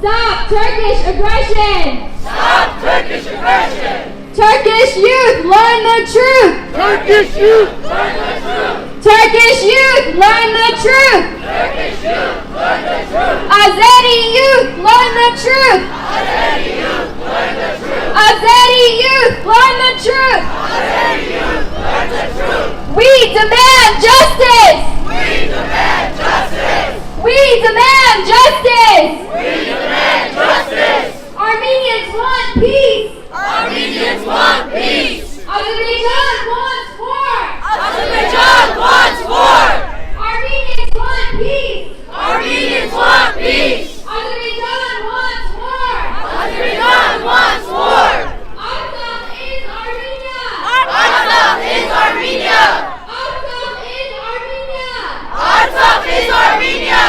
Stop Turkish aggression! Stop Turkish aggression! Turkish youth, learn the truth! Turkish youth, learn the truth! Turkish youth, learn the truth! Turkish youth, learn the truth! Azeri youth, learn the truth! Azeri youth, learn the truth! Azeri youth, learn the truth! Azeri youth, learn the truth! We demand justice! We demand justice! We demand justice! We demand justice! Armenians want peace! Armenians want peace! Azerbaijan wants war! Azerbaijan wants war! Armenians want peace! Armenians want peace! Azerbaijan wants war! Azerbaijan wants war! Artsakh is Armenia! Artsakh is Armenia! Artsakh is Armenia! Artsakh is Armenia!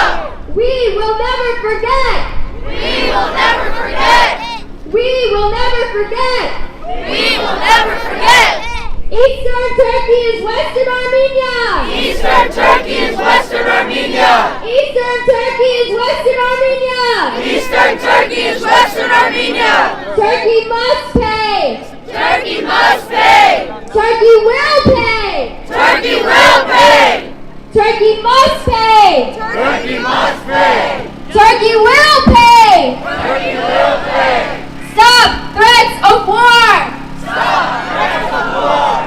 We will never forget! We will never forget! We will never forget! We will never forget! Eastern Turkey is Western Armenia! Eastern Turkey is Western Armenia! Eastern Turkey is Western Armenia! Eastern Turkey is Western Armenia! Turkey must pay! Turkey must pay! Turkey will pay! Turkey will pay! Turkey must pay! Turkey must pay! Turkey will pay! Turkey will pay! Stop threats of war! Stop threats of war!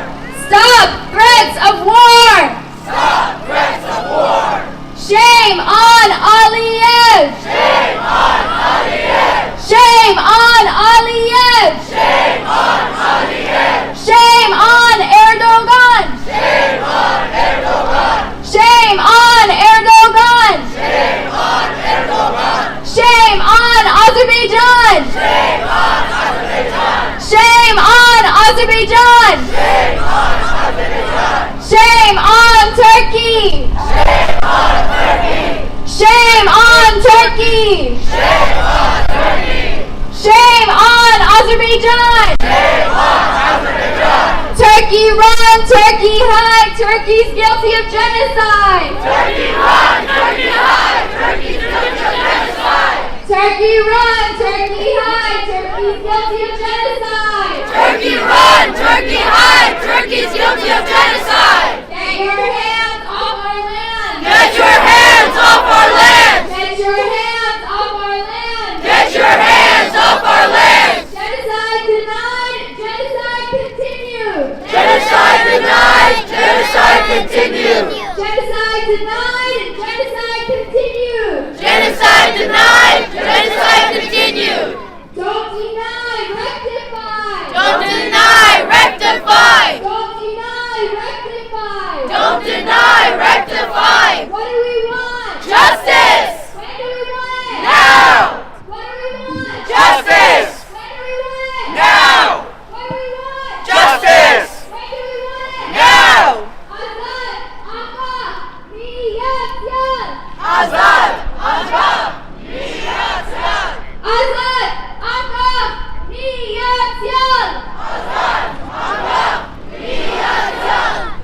Stop threats of war! Stop threats of war! Shame on Aliyev! Shame on Aliyev! Shame on Aliyev! Shame on Aliyev! Shame on Erdogan! Shame on Erdogan! Shame on Erdogan! Shame on Erdogan! Shame on Azerbaijan! Shame on Azerbaijan! Shame on Azerbaijan! Shame on Azerbaijan! Shame on Turkey! Shame on Turkey! Shame on Turkey! Shame on Turkey! Shame on Azerbaijan! Shame on Azerbaijan! Turkey run, Turkey hide, Turkey's guilty of genocide! Turkey run, Turkey hide, Turkey's guilty of genocide! Turkey run, Turkey hide, Turkey's guilty of genocide! Turkey run, Turkey hide, Turkey's guilty of genocide! Get your hands off our land! Get your hands off our land! Get your hands off our land! Get your hands off our land! Genocide denied, genocide continued! Genocide denied, genocide continued! Genocide denied, genocide continued! Genocide denied, genocide continued! Don't deny, rectify! Don't deny, rectify! Don't deny, rectify! Don't deny, rectify! What do we want? Justice! When do we want it? Now! What do we want? Justice! When do we want it? Now! What do we want? Justice! When do we want it? Now! Azad, Akka, Niyat, Azad! Azad! Niyat! Azad, Akka, Niyat, Azad! Azad! Niyat!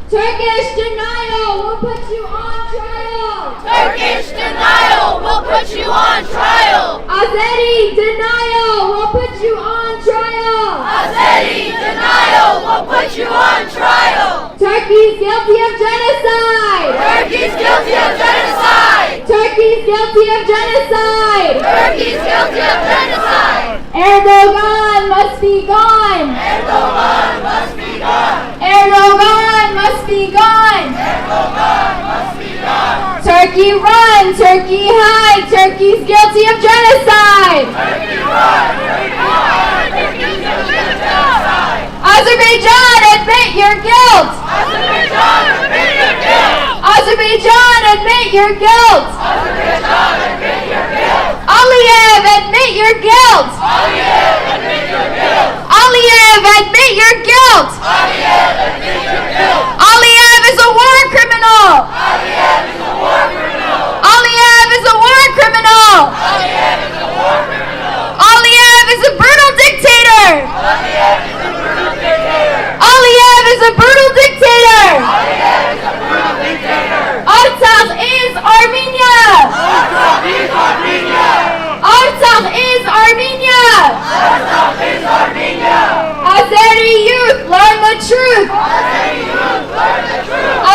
Turkish denial will put you on trial. Turkish denial will put you on trial! Azeri denial will put you on trial. Azeri denial will put you on trial! Turkey's guilty of genocide. Turkey's guilty of genocide! Turkey's guilty of genocide. Turkey's guilty of genocide! Erdogan must be gone. Erdogan must be gone! Erdogan must be gone. Erdogan must be gone! Turkey run, Turkey hide, Turkey's guilty of genocide. Turkey run! Turkey hide! Turkey's guilty of genocide! Azerbaijan, admit your guilt. Azerbaijan, admit your guilt! Azerbaijan, admit your guilt. Azerbaijan, admit your guilt! Aliyev, admit your guilt. Aliyev, admit your guilt! Aliyev, admit your guilt. Aliyev, admit your guilt! Aliyev is a war criminal. Aliyev is a war criminal! Aliyev is a war criminal. Aliyev is a war criminal! Aliyev is a brutal dictator. Aliyev is a brutal dictator! Aliyev is a brutal dictator. Aliyev is a brutal dictator! Artsakh is Armenia. Artsakh is Armenia! Artsakh the truth.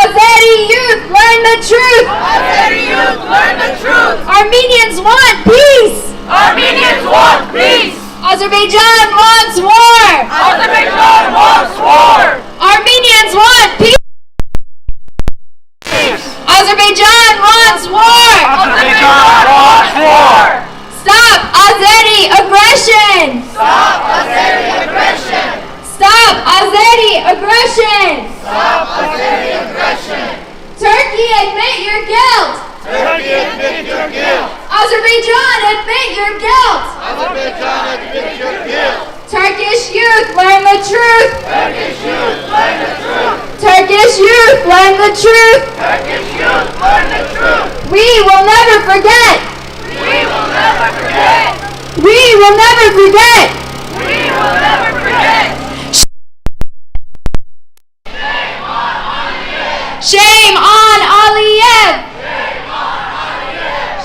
Azeri youth, learn the truth. Azeri youth, learn the truth. Azeri youth, learn the truth. Armenians want peace. Armenians want peace. Azerbaijan wants war. Azerbaijan wants war. Armenians want peace. Azerbaijan wants war. Azerbaijan wants war. Stop Azeri aggression. Stop Azeri aggression. Stop Azeri aggression. Stop Azeri aggression. Turkey, admit your guilt. Turkey, admit your guilt. Azerbaijan, admit your guilt. Azerbaijan, admit your guilt. Turkish youth, learn the truth. Turkish youth, learn the truth. Turkish youth, learn the truth. Turkish youth, learn the truth. We will never forget. We will never forget. We will never forget. We will never forget. Shame on Aliyev.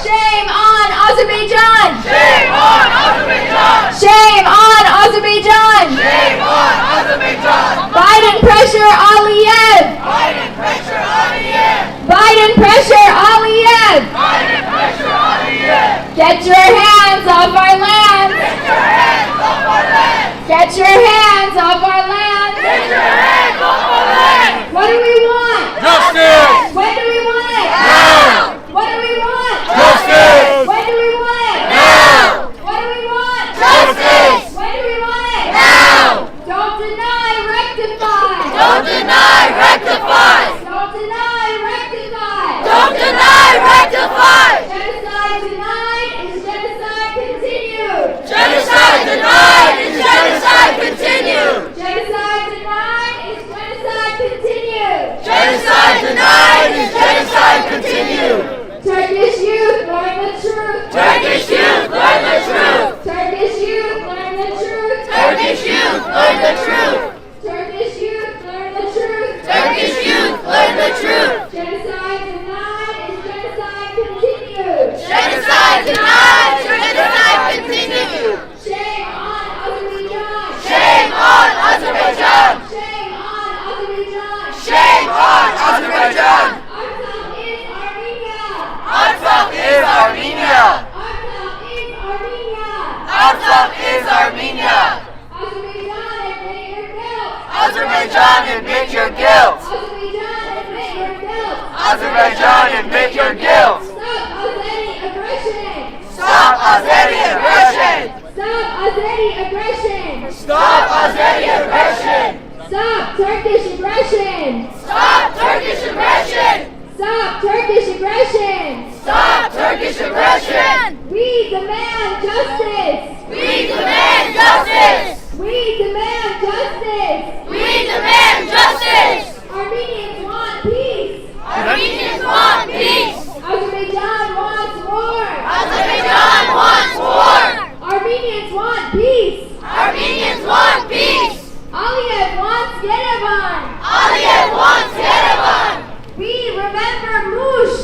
Shame on Azerbaijan. Shame on Azerbaijan. Shame on Azerbaijan. Shame on Azerbaijan. Biden pressure Aliyev. Biden pressure Aliyev. Biden pressure Aliyev. Biden pressure Aliyev. Get your hands off our land. Get your hands off our land. Get your hands off our land. Get your hands off our land. What do we want? Justice. When do we want it? Now. What do we want? Justice. When do we want it? Now. What do we want? Justice. When do we want it? Now. Don't deny, rectify. Don't deny, rectify. Don't deny, rectify. Don't deny, rectify. Genocide denied is genocide continued. Genocide denied is genocide continued. Genocide denied is genocide continued. Genocide denied is genocide continued. Turkish youth, learn the truth. Turkish youth, learn the truth. Turkish youth, learn the truth. Turkish youth, learn the truth. Turkish youth, learn the truth. Turkish youth, learn the truth. Genocide denied is genocide continued. Genocide denied is genocide continued. Shame on Azerbaijan. Shame on Azerbaijan. Shame on Azerbaijan. Shame on Azerbaijan. Artsakh is Armenia. Artsakh is Armenia. Artsakh is Armenia. Artsakh is Armenia. Azerbaijan, admit your guilt. Azerbaijan, admit your guilt. Azerbaijan, admit your guilt. Azerbaijan, admit your guilt. Stop Azeri aggression. Stop Azeri aggression. Stop Azeri aggression. Stop Azeri aggression. Stop Turkish aggression. Stop Turkish aggression. Stop Turkish aggression. Stop Turkish aggression. We demand justice. We demand justice. We demand justice. We demand justice. Armenians want peace. Armenians want peace. Azerbaijan wants war. Azerbaijan wants war. Armenians want peace. Armenians want peace. Aliyev wants Yerevan. Aliyev wants Yerevan. We remember Mush.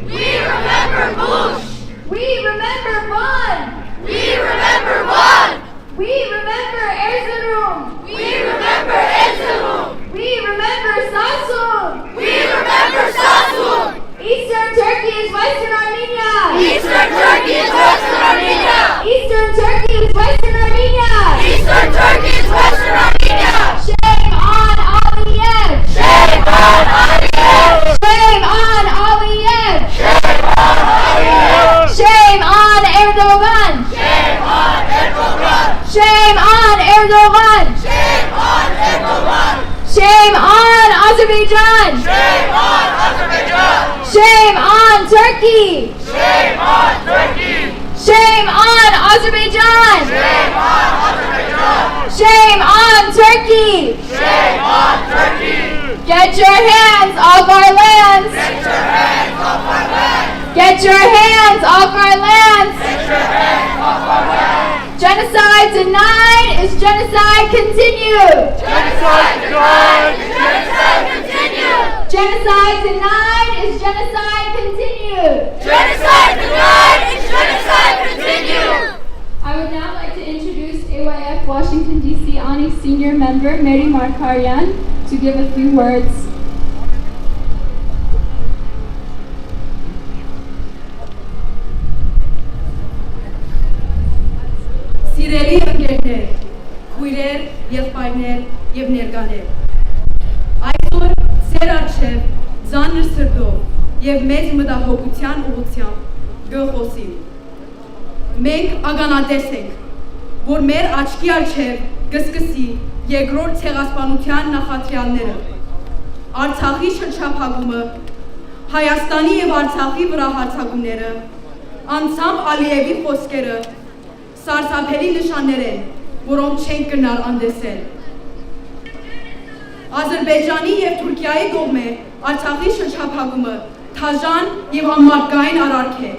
We remember Bush. We remember Van. We remember Van. We remember Erzurum. We remember Erzurum. We remember Samsun. We remember Samsun. Eastern Turkey is Western Armenia. Eastern Turkey is Western Armenia. Eastern Turkey is Western Armenia. Eastern Turkey is Western Armenia. Shame on Aliyev. Shame on Aliyev. Shame on Aliyev. Shame on Aliyev. Shame on Erdogan. Shame on Erdogan. Shame on Erdogan. Shame on Erdogan. Shame on Azerbaijan. Shame on Azerbaijan. Shame on Turkey. Shame on Turkey. Shame on Azerbaijan. Shame on Azerbaijan. Shame on Turkey. Shame on Turkey. Get your hands off our lands. Get your hands off our land. Get your hands off our lands. Get your hands off our land. Genocide denied is genocide continued. Genocide denied is genocide continued. Genocide denied is genocide continued. Genocide denied is genocide continued. I would now like to introduce AYF AYF Washington, D.C. Onyx Senior Member Mary Markarian to give a few words. Սիրելի ընկերներ, քույրեր եւ պայներ եւ ներկաներ։ Այսօր ծեր առջև ծանր սրտով եւ մեծ մտահոգության ուղղությամբ գխոսի։ Մենք ականատես ենք, որ մեր աչքի առջև կսկսի երկրորդ ցեղասպանության նախադրյալները, Արցախի շրջափակումը, Հայաստանի եւ Արցախի վրա հարձակումները, անձամբ Ալիևի խոսքերը սարսափելի նշաններ են, որոնք չենք կրնար անդեսել։ Ադրբեջանի և Թուրքիայի կողմէ Արցախի շրջափակումը թաժան և անմարդկային արարք է,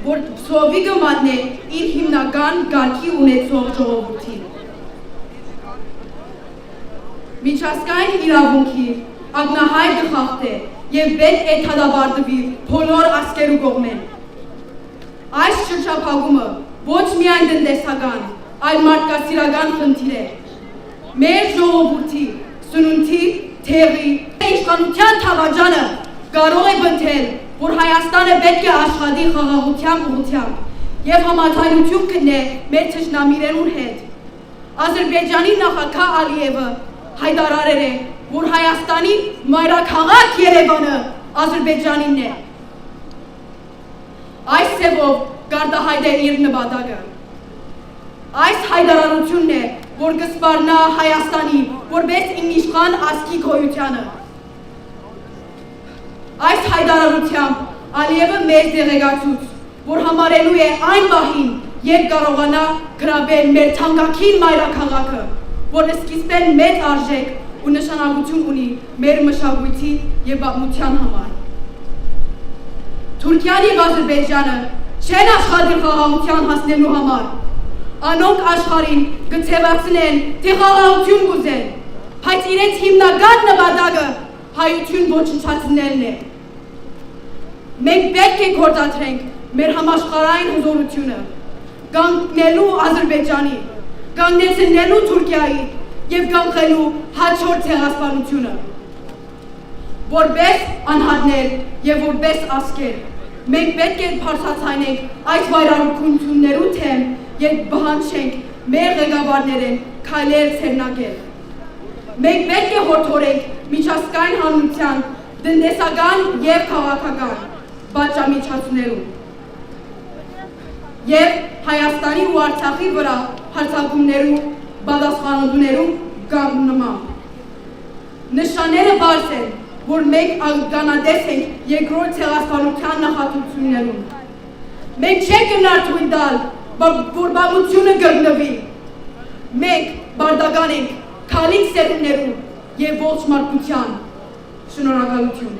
որ սովի կմատնե իր հիմնական գարքի ունեցող ժողովրդին։ Միջազգային իրավունքի ակնահայտ կխախտե և պետք է թադավարտվի բոլոր ազգերու կողմեն։ Այս շրջափակումը ոչ միայն տնտեսական, այլ մարդկասիրական խնդիր է։ Մեր ժողովրդի, սնունդի, թեղի, իշխանության թավաջանը կարող է բնթել, որ Հայաստանը պետք է աշխատի խաղաղության ուղղությամբ և համաձայնություն կնե մեր թշնամիներուն հետ։ Ադրբեջանի նախագահ Ալիևը հայտարարել է, որ Հայաստանի մայրաքաղաք Երևանը Ադրբեջանինն է։ Այս ձևով գարտահայտել իր նպատակը։ Այս հայտարարությունն է, որ կսպառնա Հայաստանի որպես ինիշխան ազգի գոյությանը։ Այս հայտարարությամբ Ալիևը մեզ դեղեկացուց, որ համարելու է այն պահին, երբ կարողանա գրավել մեր թանկագին մայրաքաղաքը, որը սկիզբեն մեծ արժեք ու նշանակություն ունի մեր մշակույթի և պատմության համար։ Թուրքիան և Ադրբեջանը չեն աշխատել խաղաղության հասնելու համար։ Անոնք աշխարհին կցևացնեն, թե խաղաղություն կուզեն, բայց իրենց հիմնական նպատակը հայություն ոչնչացնելն է։ Մենք պետք է գործադրենք մեր համաշխարհային հզորությունը, կանգնելու Ադրբեջանի, կանգնեցնելու Թուրքիայի և կանխելու հաջորդ ցեղասպանությունը։ Որպես անհատներ և որպես ազգեր, մենք պետք է բարձրացնենք այս վայրագություններու թեմ և բանջենք մեր ղեկավարներեն քայլեր ցերնակել։ Մենք պետք է հորդորենք միջազգային հանրության տնտեսական և քաղաքական պատժամիջոցներում և Հայաստանի ու Արցախի վրա հարձակումներու պատասխանատուներու կանգնմամբ։ Նշանները բարձ են, որ մենք ականատես ենք երկրորդ ցեղասպանության նախադրություններում։ Մենք չենք կրնար թույլ տալ, որ պատմությունը գտնվի։ Մենք պարտական ենք քալիք սերունդներու և ողջ մարդկության։ Շնորհակալություն։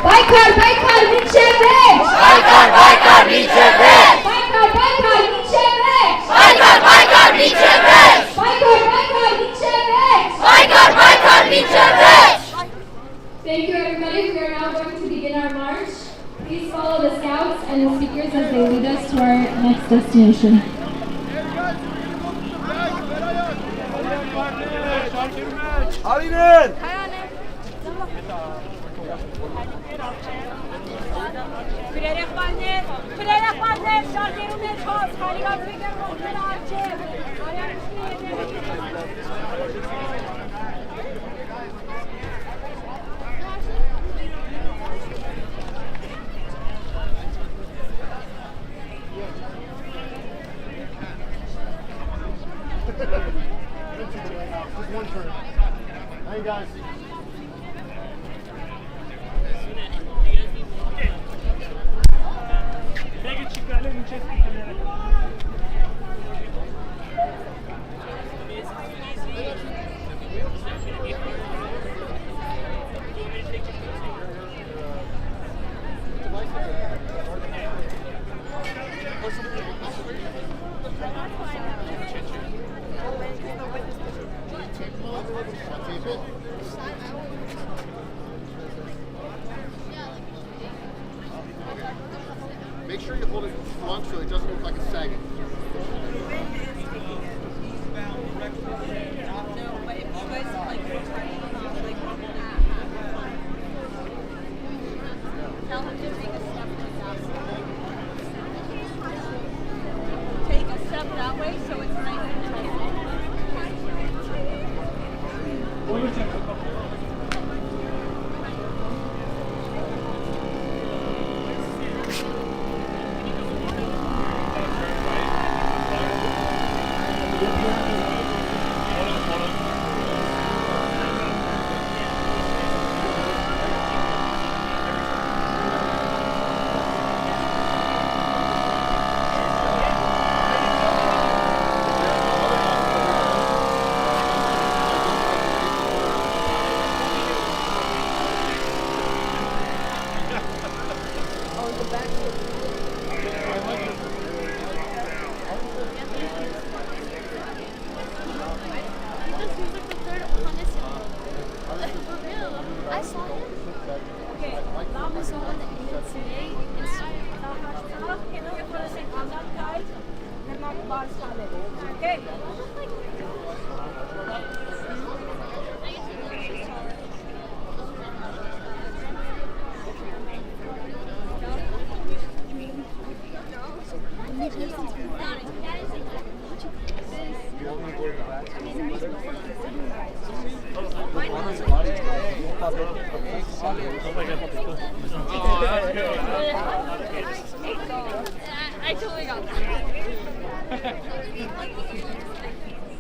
Baykar, Baykar, Niçevreç! Baykar, Baykar, Niçevreç! Baykar, Baykar, Niçevreç! Baykar, Baykar, Niçevreç! Baykar, Baykar, Niçevreç! Baykar, Baykar, Niçevreç! Thank you, everybody. We are now going to begin our march. Please follow the scouts and the speakers as they lead us to our next destination. Alinen! Krerek şarkının çoğuz, kaligat fikir muhtemelen arçev. Just one turn. Hey guys. Tape it. Make sure you hold it strong so it doesn't look like it's sagging. Tell him to take a step like that. Take a step that way so it's nice and tight. I saw him. Okay, that was the one that he hit today. Okay. I totally got that.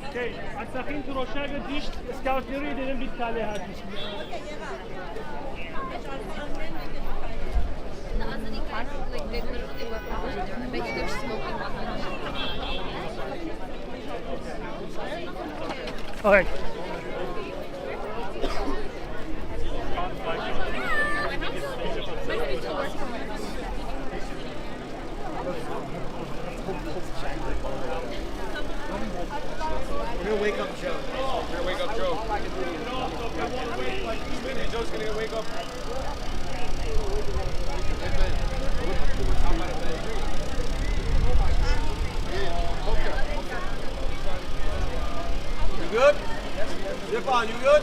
Okay, Artsakh'ın Troşaga diş scoutları edelim bir tane her diş. The Azerbaijani kind of like they literally left out there. I bet you they're smoking behind us. Okay. We're gonna wake up Joe. We're gonna wake up Joe. Hey, Joe's gonna wake up. You good? Stefan, you good?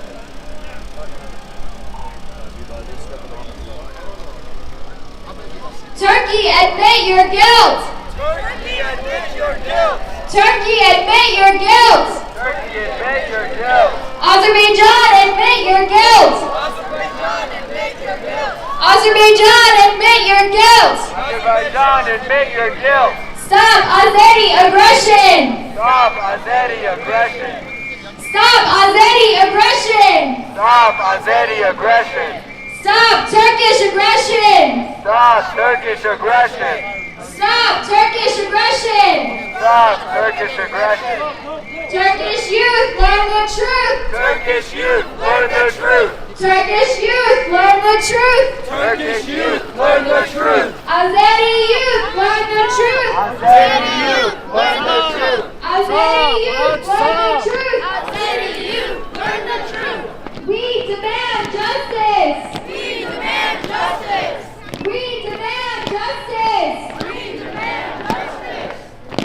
Turkey, admit your guilt! Turkey, admit your guilt! Turkey, admit your guilt! Turkey, admit your guilt! Azerbaijan, admit your guilt! Azerbaijan, admit your guilt! Azerbaijan, admit your guilt! Azerbaijan, admit your guilt! Stop Azeri aggression! Stop Azeri aggression! Stop Azeri aggression! Stop Azeri aggression! Stop Turkish aggression! Stop Turkish aggression! Stop Turkish aggression! Stop Turkish aggression! Turkish youth, learn the truth! Turkish youth, learn the truth! Turkish youth, learn the truth! Turkish youth, learn the truth! Azeri youth, learn the truth! Azeri youth, learn the truth! Azeri youth, learn the truth! Azeri youth, learn the truth. We demand justice! We demand justice. We demand justice! We demand justice.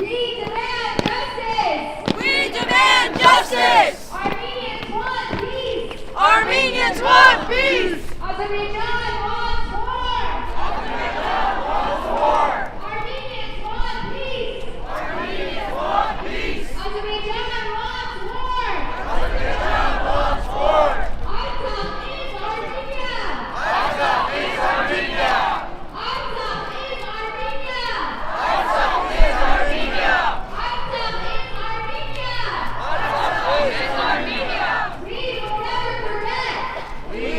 We demand justice! We demand justice. Armenians want peace! Armenians want peace. Azerbaijan wants war! Azerbaijan wants war. Armenians want peace! Armenians want peace. Azerbaijan wants war! Azerbaijan wants war. Artsakh is Armenia! Artsakh is Armenia. Artsakh is Armenia! Artsakh is Armenia. Artsakh is Armenia! Artsakh is Armenia. We will never forget! We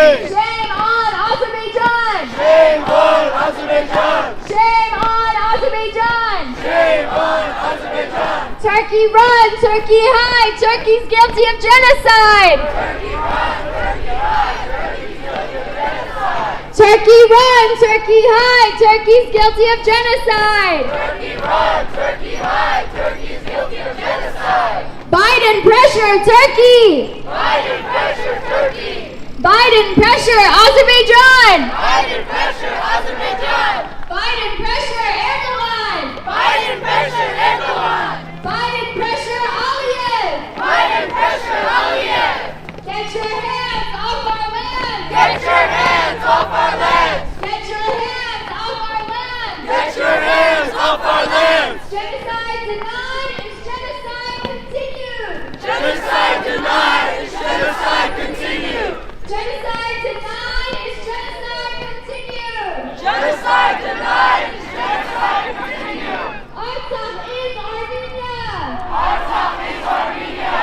Shame on Azerbaijan! Shame on Azerbaijan! Shame on Azerbaijan! Shame on Azerbaijan! Turkey run, Turkey hide, Turkey's guilty of genocide! Turkey run, Turkey hide, Turkey's guilty of genocide! Turkey run, Turkey hide, Turkey's guilty of genocide! Turkey run, Turkey hide, Turkey's guilty of genocide! Biden pressure, Turkey! Biden pressure, Turkey! Biden pressure, Azerbaijan! Biden pressure, Azerbaijan! Biden pressure, Erdogan! Biden pressure, Erdogan! Biden pressure, Aliyev! Biden pressure, Aliyev! Get your hands off our land! Get your hands off our land! Get your hands off our land! Get your hands off our land! Genocide denied is genocide continued! Genocide denied is genocide continued! Genocide denied is genocide continued! Genocide denied is genocide continued! Artsakh is Armenia! Artsakh is Armenia!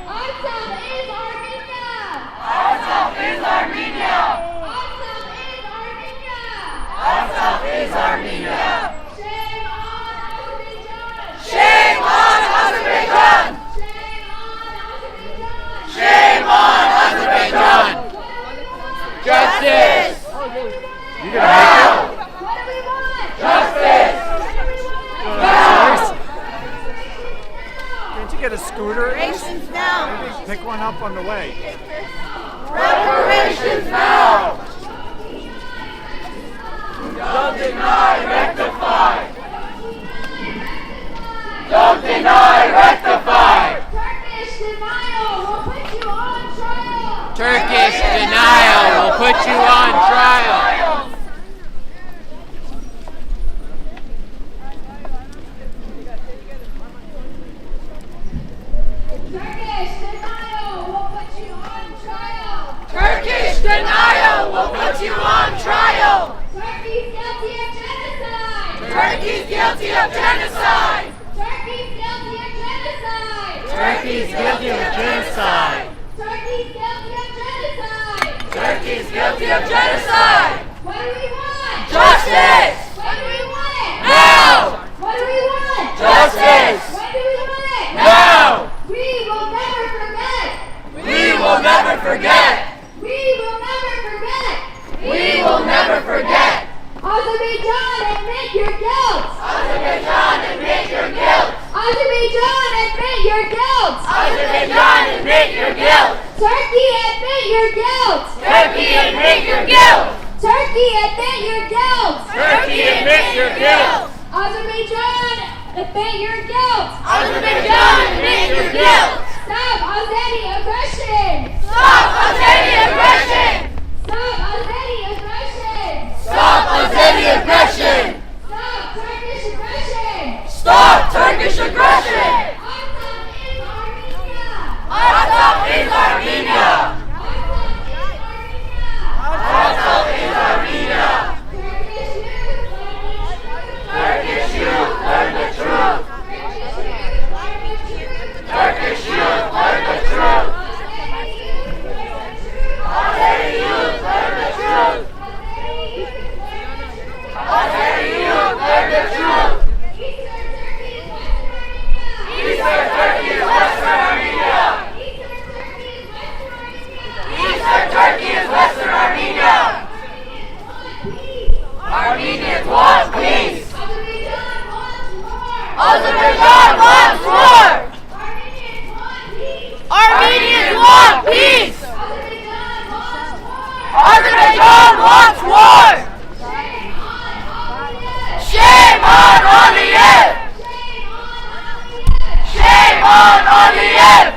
Artsakh is Armenia! Artsakh is Armenia! Artsakh is Armenia! Artsakh is Armenia! Shame on Azerbaijan! Shame on Azerbaijan! Shame on Azerbaijan! Justice! You gonna make it? What do we want? Justice! Can't you get a scooter? Reparations now! Pick one up on the way. Reparations now! Don't deny, rectify! Don't deny, rectify! Turkish denial will put you on trial! Turkish denial will put you on trial. Turkish denial will put you on trial! Turkish denial will put you on trial! Turkey's guilty of genocide! Turkey's guilty of genocide! Turkey's guilty of genocide! Turkey's guilty of genocide. Turkey's guilty of genocide! Turkey's guilty of genocide! What do we want? Justice! When do we want it? Now! What do we want? Justice! When do we want it? Now! We will never forget! We will never forget! We will never forget! We will never forget! Azerbaijan, admit your guilt! Azerbaijan, admit your guilt! Azerbaijan, admit your guilt! Azerbaijan, admit your guilt! Turkey, admit your guilt! Turkey, admit your guilt! Turkey, admit your guilt! Turkey, admit your guilt! Azerbaijan, admit your guilt! Azerbaijan, admit your guilt! Stop Azeri aggression! Stop Azeri aggression! Stop Azeri aggression! Stop Azeri aggression! Stop Turkish aggression! Stop Turkish aggression! Artsakh is Armenia! Artsakh is Armenia! Turkish youth, learn the truth! Turkish youth, learn the truth! Azeri youth, learn the truth! Azeri youth, learn the truth! Eastern Turkey is Western Armenia! Eastern Turkey is Western Armenia! Armenians want peace! Azerbaijan wants war! Armenians want peace! Azerbaijan wants war! Shame on Aliyev! Shame on Aliyev!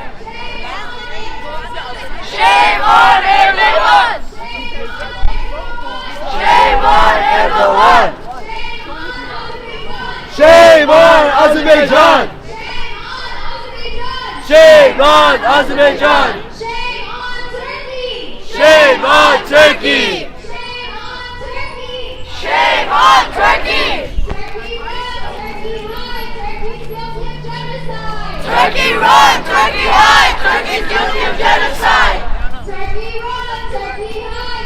Shame on Erdogan! Shame on Erdogan! Shame on Azerbaijan! Shame on Azerbaijan! Shame on Turkey! Shame on Turkey! Turkey run, Turkey hide, Turkey's guilty of genocide! Turkey run, Turkey hide,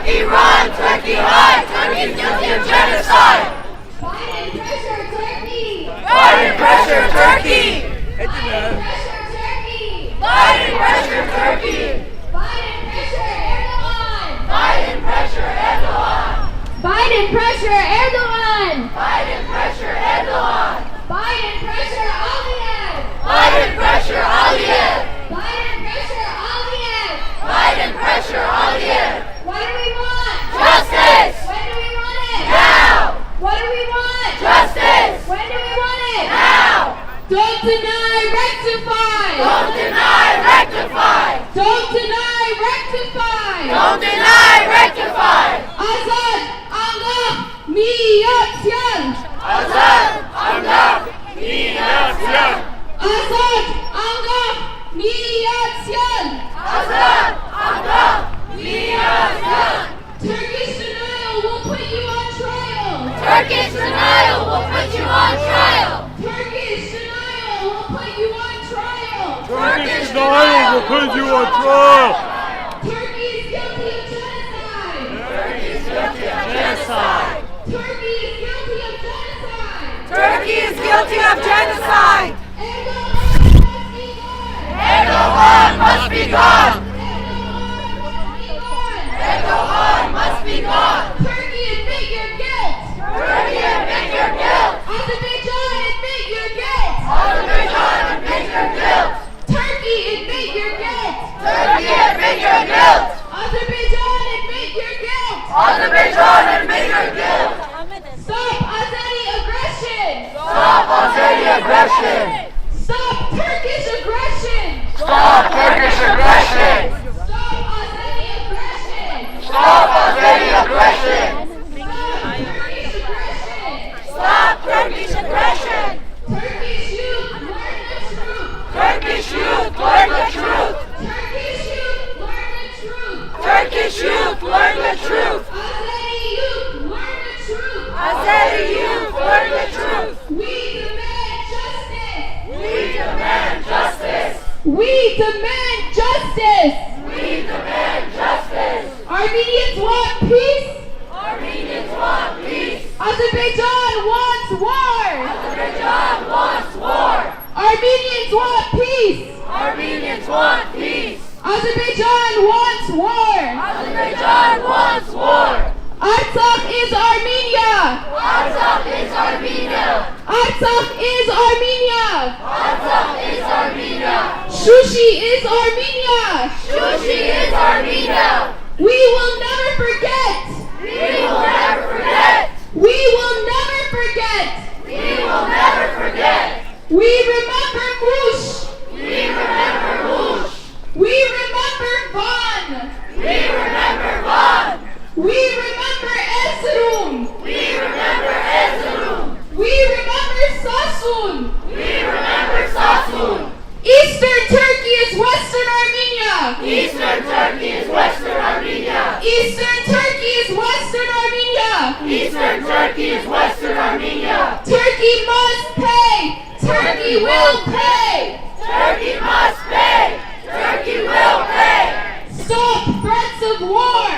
Turkey run, Turkey hide, Turkey's guilty of genocide. Biden pressure Turkey. Biden pressure Turkey. Biden pressure Turkey. Biden pressure Turkey. Biden pressure Erdogan. Biden pressure Erdogan. Biden pressure Erdogan. Biden pressure Erdogan. Biden pressure Aliyev. Biden pressure Aliyev. Biden pressure Aliyev. Biden pressure Aliyev. What do we want? Justice. When do we want it? Now. What do we want? Justice. When do we want it? Now. Don't deny, rectify. Don't deny, rectify. Don't deny, rectify. Don't deny, rectify. Azad, Allah, miyatyan. Azad, Allah, miyatyan. Azad, Allah, miyatyan. Azad, Allah, miyatyan. Turkish denial will put you on trial. Turkish denial will put you on trial. Turkish denial will put you on trial. Turkish denial will put you on trial. Turkey is guilty of genocide. Turkey is guilty of genocide. Turkey is guilty of genocide. Turkey is guilty of genocide. Erdogan must be gone. Erdogan must be gone. Turkey, admit your guilt. Turkey, admit your guilt. Azerbaijan, admit your guilt. Azerbaijan, admit your guilt. Turkey, admit your guilt. Turkey, admit your guilt. Azerbaijan, admit your guilt. Azerbaijan, admit your guilt. Stop Azeri aggression. Stop Azeri aggression. Stop Turkish aggression. Stop Turkish aggression. Stop Azeri aggression. Stop Azeri aggression. Stop Turkish aggression. Stop Turkish aggression. Turkish youth, learn the truth. Turkish youth, learn the truth. Turkish youth, learn the truth. Turkish youth, learn the truth. Azeri youth, learn the truth. Azeri youth, learn the truth. We demand justice. We demand justice. We demand justice. We demand justice. Armenians want peace. Armenians want peace. Azerbaijan wants war. Azerbaijan wants war. Armenians want peace. Armenians want peace. Azerbaijan wants war. Azerbaijan wants war. Artsakh is Armenia. Artsakh is Armenia. Artsakh is Armenia. Artsakh is Armenia. Shushi is Armenia. Shushi is Armenia. We will never forget. We will never forget. We will never forget. We will never forget. We remember Mush. We remember Mush. We remember Van. We remember Van. We remember Erzurum. We remember Erzurum. We remember Sasun. We remember Sasun. Eastern Turkey is Western Armenia. Eastern Turkey is Western Armenia. Eastern Turkey is Western Armenia. Eastern Turkey is Western Armenia. Turkey must pay. Turkey will pay. Turkey must pay. Turkey will pay. Stop threats of war.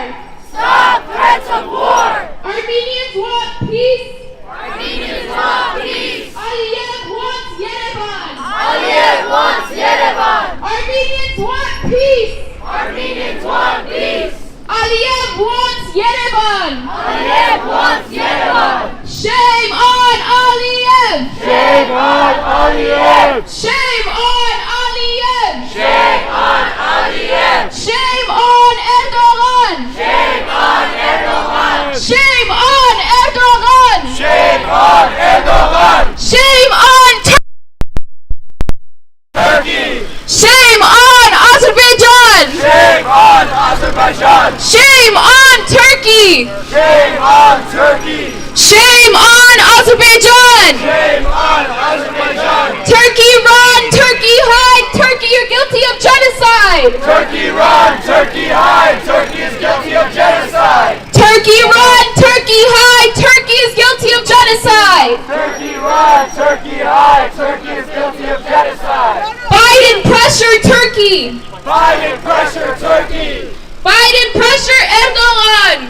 Stop threats of war. Armenians want peace. Armenians want peace. Aliyev wants Yerevan. Aliyev wants Yerevan. Armenians want peace. Armenians want peace. Aliyev wants Yerevan. Aliyev wants Yerevan. Shame on Aliyev. Shame on Aliyev! Shame on Aliyev. Shame on Aliyev. Shame on Erdogan. Shame on Erdogan. Shame on Erdogan. Shame on Erdogan. Shame on Turkey. Shame on Azerbaijan. Shame on Azerbaijan. Shame on Turkey. Shame on Turkey. Shame on Azerbaijan. Shame on Azerbaijan. Turkey run, Turkey hide. Turkey, you're guilty of genocide. Turkey run, Turkey hide. Turkey is guilty of genocide. Turkey run, Turkey hide. Turkey is guilty of genocide. Turkey run, Turkey hide. Turkey is guilty of genocide. Biden pressure Turkey. Biden pressure Turkey. Biden pressure Erdogan.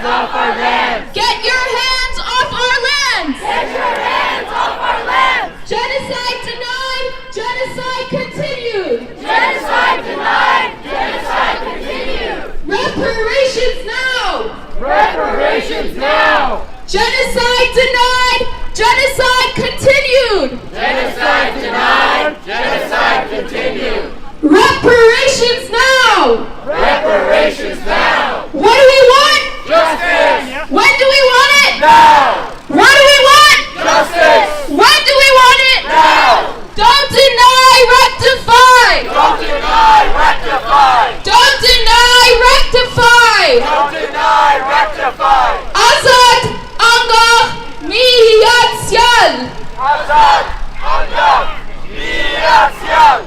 off our lands! Get your hands off our lands! Get your hands off our lands! Genocide denied, genocide continued! Genocide denied, genocide continued! Reparations now! Reparations now! Genocide denied, genocide continued! Genocide denied! Genocide continued! Reparations now! Reparations now! What do we want? Justice! When do we want it? Now! What do we want? Justice! When do we want it? Now! Don't deny, rectify! Don't deny, rectify! Don't deny, rectify! Don't deny, rectify! Azad Angah Miyatsyan! Azad Angah Miyatsyan!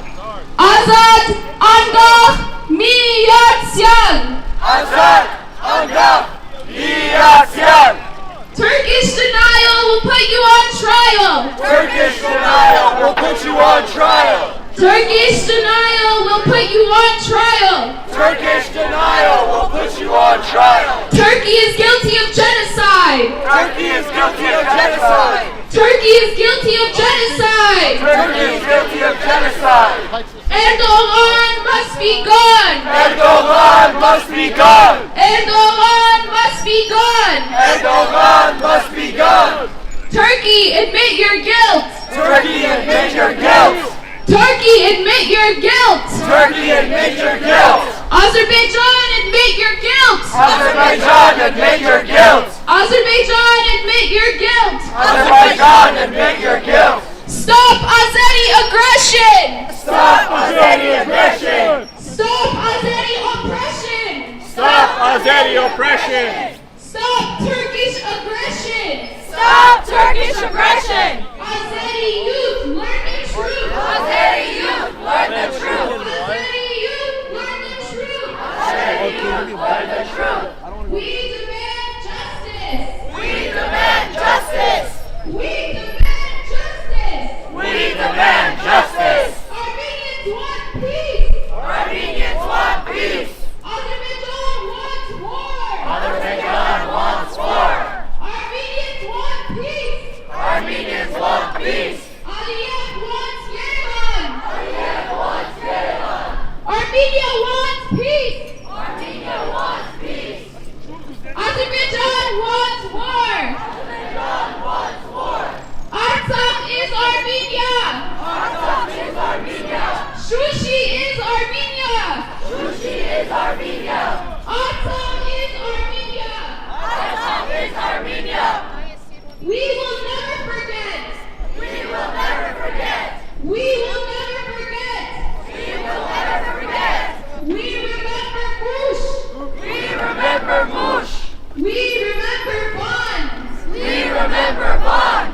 Azad Angah Miyatsyan! Azad Angah Miyatsyan! Turkish denial will put you on trial! Turkish denial will put you on trial! Turkish denial will put you on trial! Turkish denial will put you on trial! Turkey is guilty of genocide! Turkey is guilty of genocide! Turkey is guilty of genocide! Turkey is guilty of genocide! Erdogan must be gone! Erdogan must be gone! Erdogan must be gone! Erdogan must be gone! Turkey, admit your guilt! Turkey, admit your guilt! Turkey, admit your guilt! Turkey, admit your guilt! Azerbaijan, admit your guilt! Azerbaijan, admit your guilt! Azerbaijan, admit your guilt! Azerbaijan, admit your guilt! Stop Azeri aggression! Stop Azeri aggression! Stop Azeri oppression! Stop Azeri oppression! Stop Turkish aggression! Stop Turkish aggression! Azeri youth, learn the truth! Azeri youth, learn the truth! Azeri youth, learn the truth! Azeri youth, learn the truth! We demand justice! We demand justice! We demand justice! We demand justice! Armenians want peace! Armenians want peace! Azerbaijan wants war! Azerbaijan wants war! Armenians want peace! Armenians want peace! AYF wants Yerevan! AYF wants Yerevan! Armenia wants peace! Armenia wants peace! Azerbaijan wants war! Azerbaijan wants war! Artsakh is Armenia! Artsakh is Armenia! Shushi is Armenia! Shushi is Armenia! Artsakh is Armenia! Artsakh is Armenia! We will never forget! We will never forget! We will never forget! We will never forget! We remember Bush! We remember Bush! We remember Bond! We remember Bond!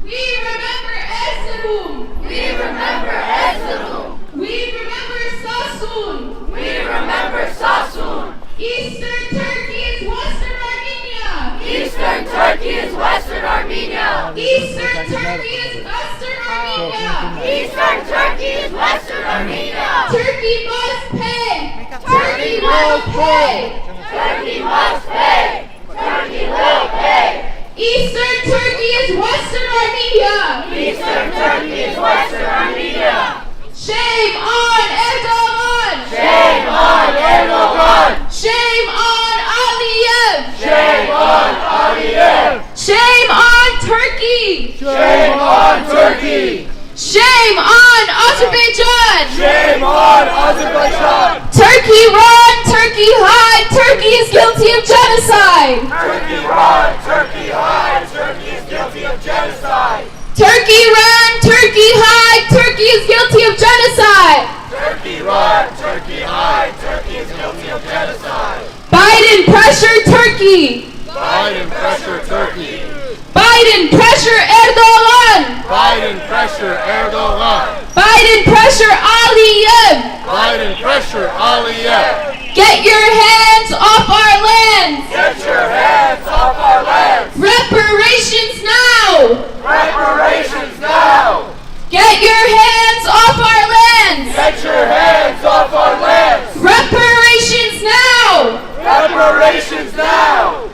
We remember Erzurum! We remember Erzurum! We remember Sassoon! We remember Sassoon! Eastern Turkey is Western Armenia! Eastern Turkey is Western Armenia! Eastern Turkey is Western Armenia! Eastern Turkey is Western Armenia! Turkey must pay! Turkey will pay! Turkey must pay! Turkey will pay! Eastern Turkey is Western Armenia! Eastern Turkey is Western Armenia! Shame on Erdogan! Shame on Erdogan! Shame on Aliyev! Shame on Aliyev! Shame on Turkey! Shame on Turkey! Shame on Azerbaijan! Shame on Azerbaijan! Turkey run, Turkey hide, Turkey is guilty of genocide! Turkey run, Turkey hide, Turkey is guilty of genocide! Turkey run, Turkey hide, Turkey is guilty of genocide! Turkey run, Turkey hide, Turkey is guilty of genocide! Biden pressure Turkey! Biden pressure Turkey! Biden pressure Erdogan! Biden pressure Erdogan! Biden pressure Aliyev! Biden pressure Aliyev! Get your hands off our lands! Get your hands off our lands! Reparations now! Reparations now! Get your hands off our lands! Get your hands off our lands! Reparations now! Reparations now!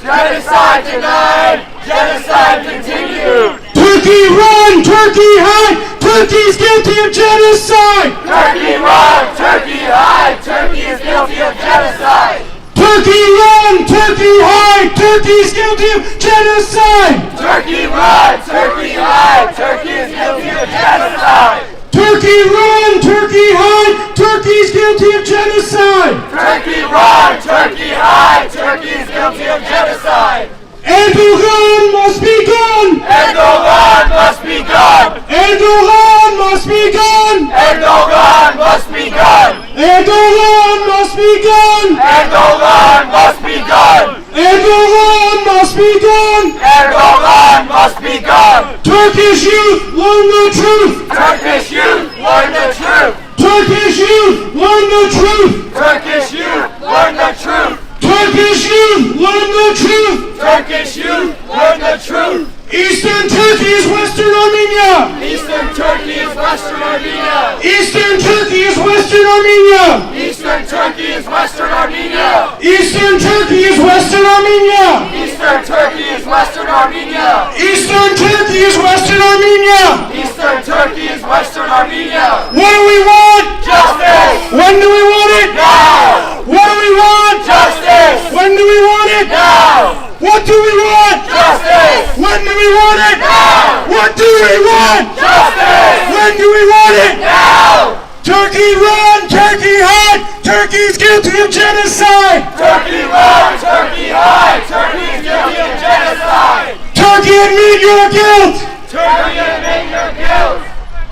Genocide denied. Genocide continued. Turkey run, Turkey hide, Turkey's guilty of genocide. Turkey run, Turkey hide, Turkey is guilty of genocide. Turkey run, Turkey hide, Turkey's guilty of genocide. Turkey run, Turkey hide, Turkey is guilty of genocide. Turkey run, Turkey hide, Turkey's guilty of genocide. Turkey run, Turkey hide, Turkey is guilty of genocide. Erdogan must be gone. Erdogan must be gone. Erdogan must be gone. Erdogan must be gone. Erdogan must be gone. Erdogan must be gone. Erdogan must be gone. Erdogan must be gone. Turkish youth learn the truth. Turkish youth learn the truth. Turkish youth learn the truth. Turkish youth learn the truth. Turkish youth learn the truth. Turkish youth learn the truth. Eastern Turkey is Western Armenia. Eastern Turkey is Western Armenia. Eastern Turkey is Western Armenia. Eastern Turkey is Western Armenia. Eastern Turkey is Western Armenia. Eastern Turkey is Western Armenia. Eastern Turkey is Western Armenia. Eastern Turkey is Western Armenia. What do we want? Justice. When do we want it? Now. What do we want? Justice. When do we want it? Now. What do we want? Justice. When do we want it? Now. What do we want? Justice. When do we want it? Now. Turkey run, Turkey hide, Turkey's guilty of genocide. Turkey run, Turkey hide, Turkey is guilty of genocide. Turkey admit your guilt. Turkey admit your guilt.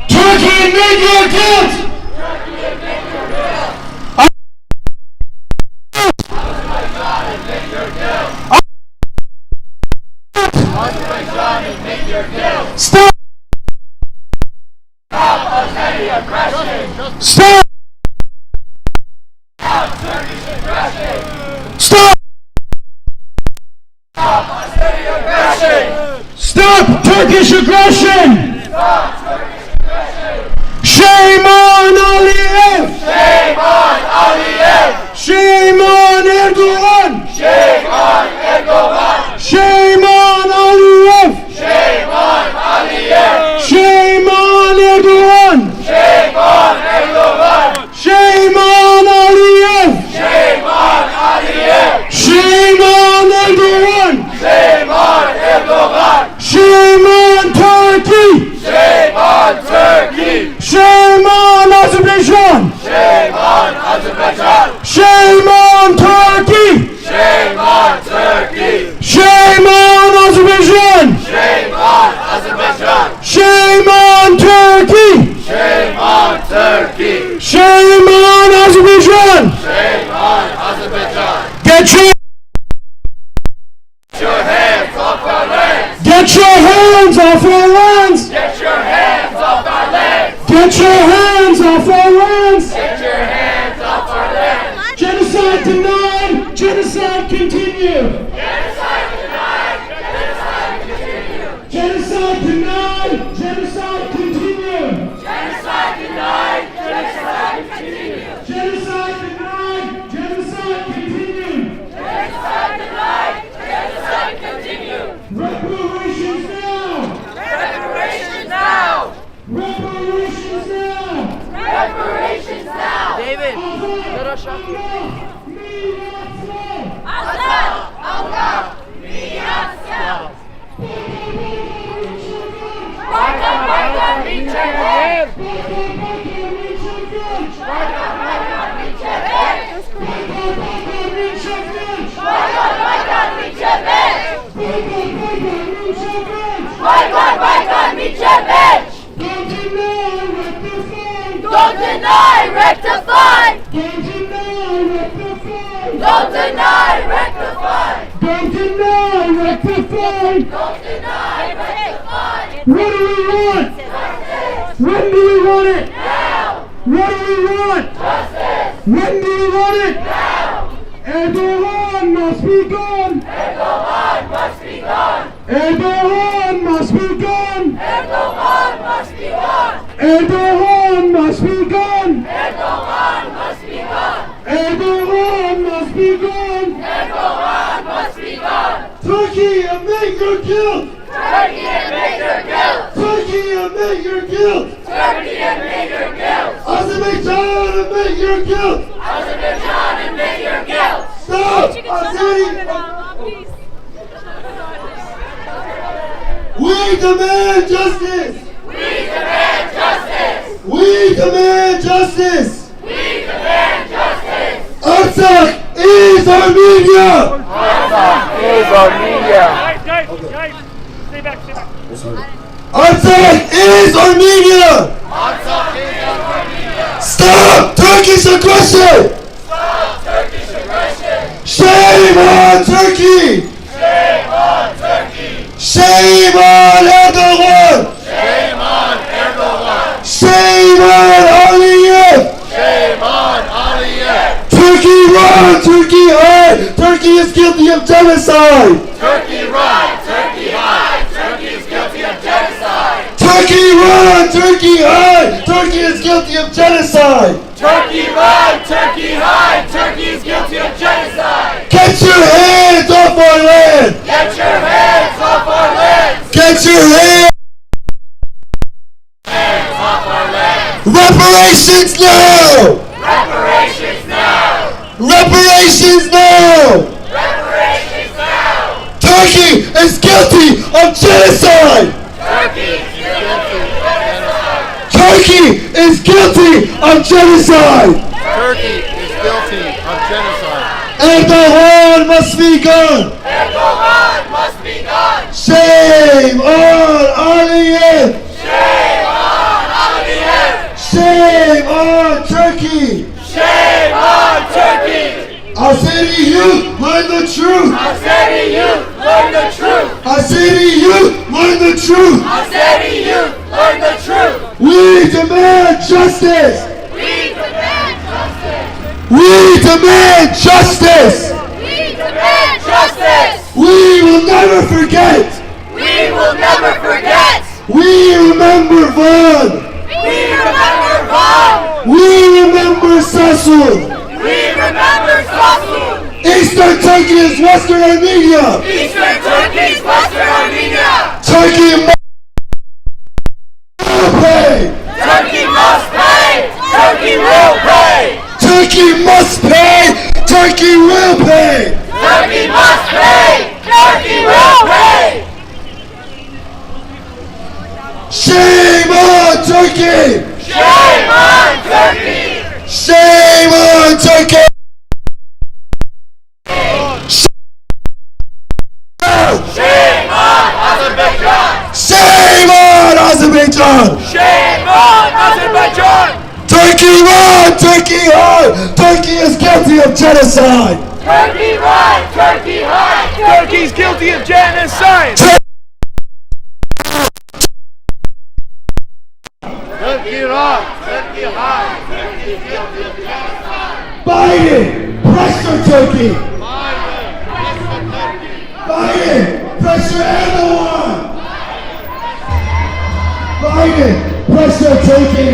Turkey admit your guilt. Turkey admit your guilt. Azerbaijan admit your guilt. Azerbaijan admit your guilt. Stop. Stop Azeri aggression. Stop. Stop Turkish aggression. Stop. Stop Azeri aggression. Stop Turkish aggression. Stop Turkish aggression. Shame on Aliyev. Shame on Aliyev. Shame on Erdogan. Shame on Erdogan. Shame on Aliyev. Shame on Aliyev. Shame on Erdogan. Shame on Erdogan. Shame on Aliyev. Shame on Aliyev. Shame on Erdogan. Shame on Erdogan. Shame on Turkey. Shame on Turkey. Shame on Azerbaijan. Shame on Azerbaijan. Shame on Turkey. Shame on Turkey. Shame on Azerbaijan. Shame on Azerbaijan. Shame on Turkey. Shame on Turkey. Shame on Azerbaijan. Shame on Azerbaijan. Get your hands off our lands. Get your hands off our lands. Get your hands off our lands. Get your hands off our lands. Get your hands off our lands. Genocide denied. Genocide continue. Genocide denied. Genocide continue. Genocide denied. Genocide continue. Genocide denied. Genocide continue. Genocide denied. Genocide continue. Genocide denied. Genocide continue. Reparations now. Reparations now. Reparations now. Reparations now. David, Azad, Allah, Miyasel. Baykan, baykan, biçeler. Baykan, baykan, biçeler. Baykan, baykan, biçeler. Baykan, baykan, biçeler. Don't deny, rectify. Don't deny, rectify. Don't deny, rectify. Don't deny, rectify. What do we want? Justice. When do we want it? Now. What do we want? Justice. When do we want it? Now. Erdogan must be gone. Erdogan must be gone. Erdogan must be gone. Erdogan must be gone. Erdogan must be gone. Erdogan must be gone. Erdogan must be gone. Erdogan must be gone. your guilt! Turkey admit your guilt! Turkey admit your guilt! Turkey admit your guilt! Azerbaijan admit your guilt! Azerbaijan admit your guilt! Stop! Azeri! We demand justice! We demand justice! We demand justice! We demand justice! Artsakh is Armenia! Artsakh is Armenia! Guys, stay back. Artsakh is Armenia! Artsakh is Armenia! Stop Turkish aggression! Stop Turkish aggression! Shame on Turkey! Shame on Turkey! Shame on Erdogan! Shame on Erdogan! Shame on Aliyev! Shame on Aliyev! Turkey run! Turkey hide! Turkey is guilty of genocide! Turkey run! Turkey hide! Turkey is guilty of genocide! Turkey run! Turkey hide! Turkey is guilty of genocide! Turkey run! Turkey hide! Turkey is guilty of genocide! Get your hands off our land! Get your hands off our land! Get your hands Off our land! Reparations now! Reparations now! Reparations now! Reparations now! Turkey is guilty of genocide! Turkey is guilty of genocide! Turkey is guilty of genocide! Turkey is guilty of genocide. Erdogan must be gone! Erdogan must be gone! Shame on Aliyev! Shame on Aliyev! Shame on Turkey! Shame on Turkey! Azeri youth, learn the truth! Azeri youth, learn the truth! Azeri youth, learn the truth! Azeri youth, learn the truth! We demand justice! We demand justice! We demand justice! We demand justice! We will never forget! We will never forget! We remember Van! We remember Van! We remember Sasun! We remember Sasun! Eastern Turkey is Western Armenia! Eastern Turkey is Western Armenia! Turkey must pay! Turkey must pay! Turkey will pay! Turkey must pay! Turkey will pay! Turkey must pay! Turkey will pay! Shame on Turkey! Shame on Turkey! Shame on Turkey! Shame on Azerbaijan! Shame on Azerbaijan! Shame on Azerbaijan! Turkey run! Turkey hide! Turkey is guilty of genocide! Turkey run! Turkey hide! Turkey's guilty of genocide! Turkey run! Turkey hide! Turkey is guilty of genocide. Biden! Pressure Turkey! Biden, pressure Turkey. Biden! Pressure Erdogan! Biden! Pressure Turkey!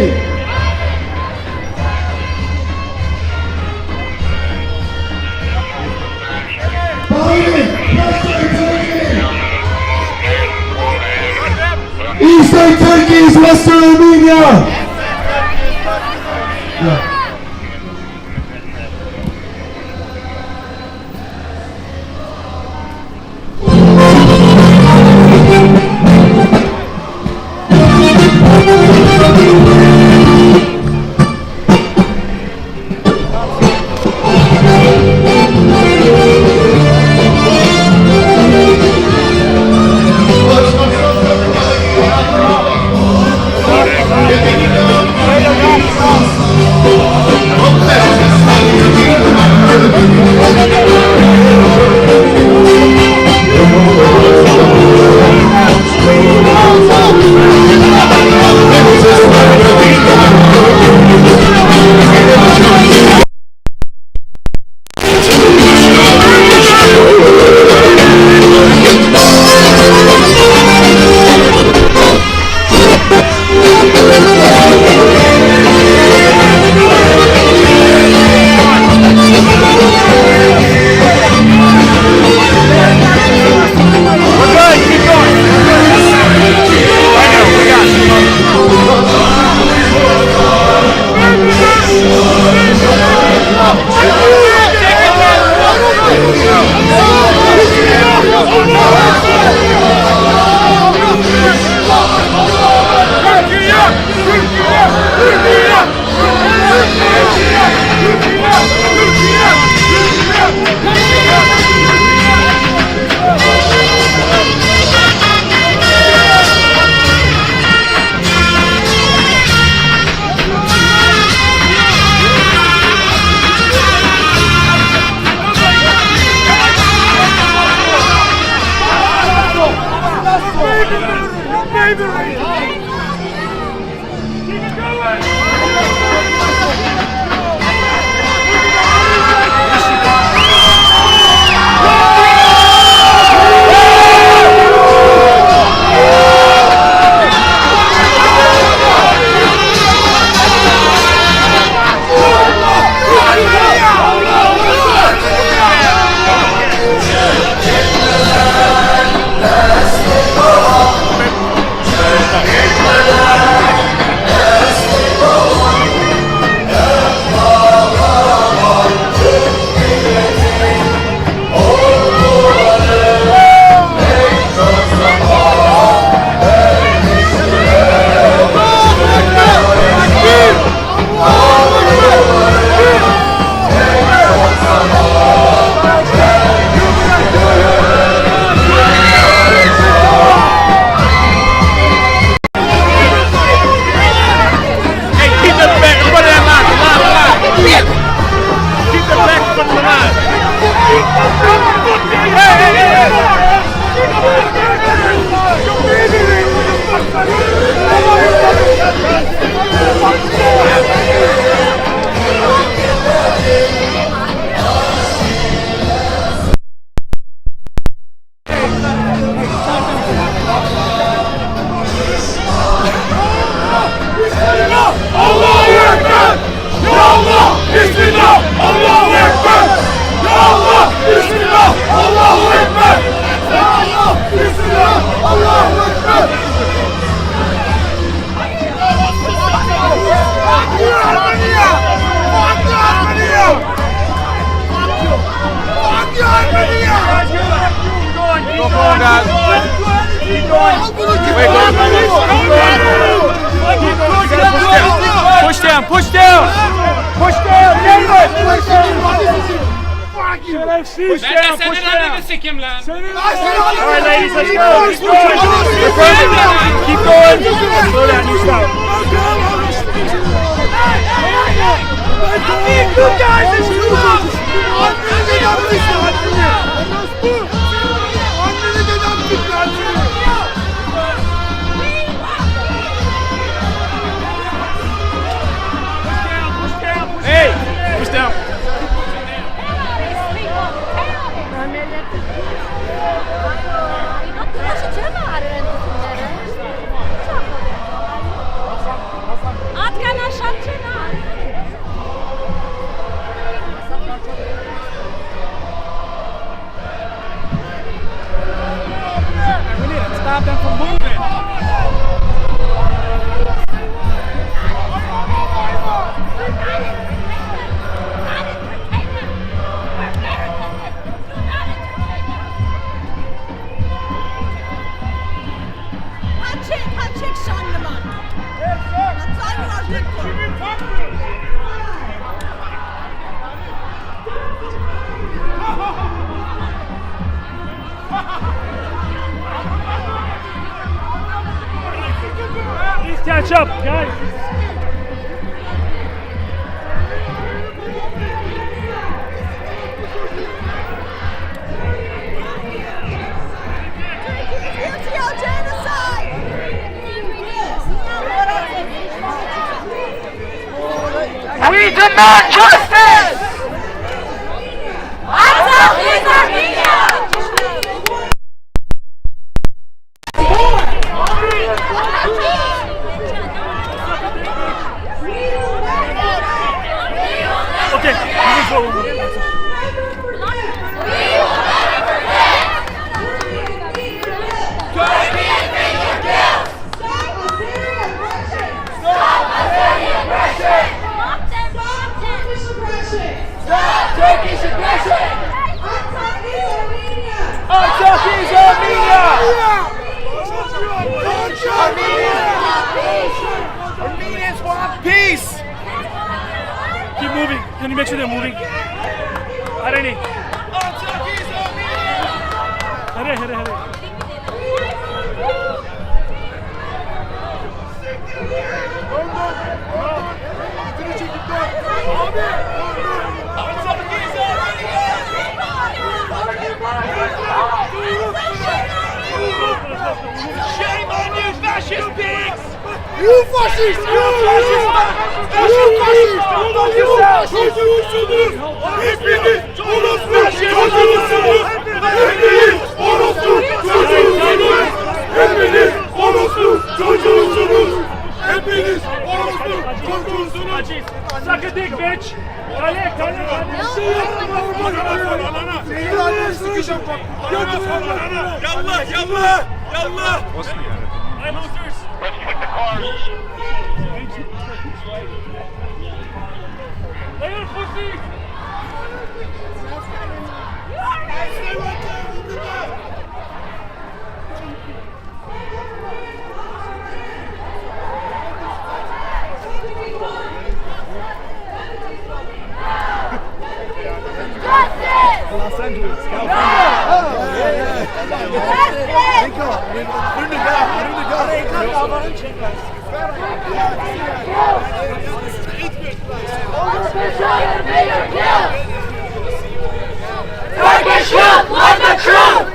Biden! Pressure Turkey! Eastern Turkey is Western Armenia! Yeah. We're good! slavery! Keep it going! Push down, push down! Push down, David! Push down! Push down, push down! Alright ladies, let's go! Keep going! Slow down, you stop! I need you guys to stop! Hey! Push down! We need to stop them from moving. Please catch up, guys. We demand justice! Artsakh is Armenia! Okay, moving forward. Turkish aggression! Artsakh is Armenia! Armenians want peace! Keep moving. Can you make sure they're moving? Areni. Artsakh is Armenia! Hurry, hurry, hurry. Shame on you, fascists! You fascist! You fascist! Çocuğusunuz! Hepiniz orospu çocuğusunuz! Hepiniz orospu çocuğusunuz! Hepiniz orospu çocuğusunuz! Hepiniz orospu çocuğusunuz! Suck a dick, bitch! Kale! Senin anneni sıkacağım bak! Yallah! Yallah! Yallah! Hey, losers! Let's kick the cars. Later, pussy! Los Angeles, California. Turkish youth, learn the truth!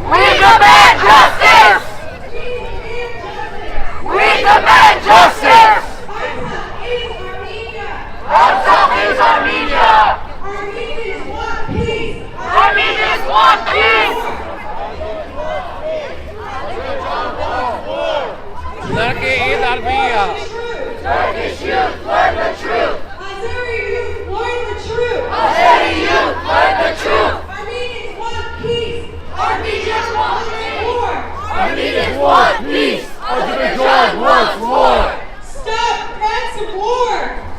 We demand justice! We demand justice! Artsakh is Armenia! Armenians want peace! Turkey is Armenia. Turkish youth, learn the truth! Azeri youth, learn the truth. Azeri youth, learn the truth! Armenians want peace. Armenians want war. Armenians want peace! Azerbaijan wants war! Stop threats of war.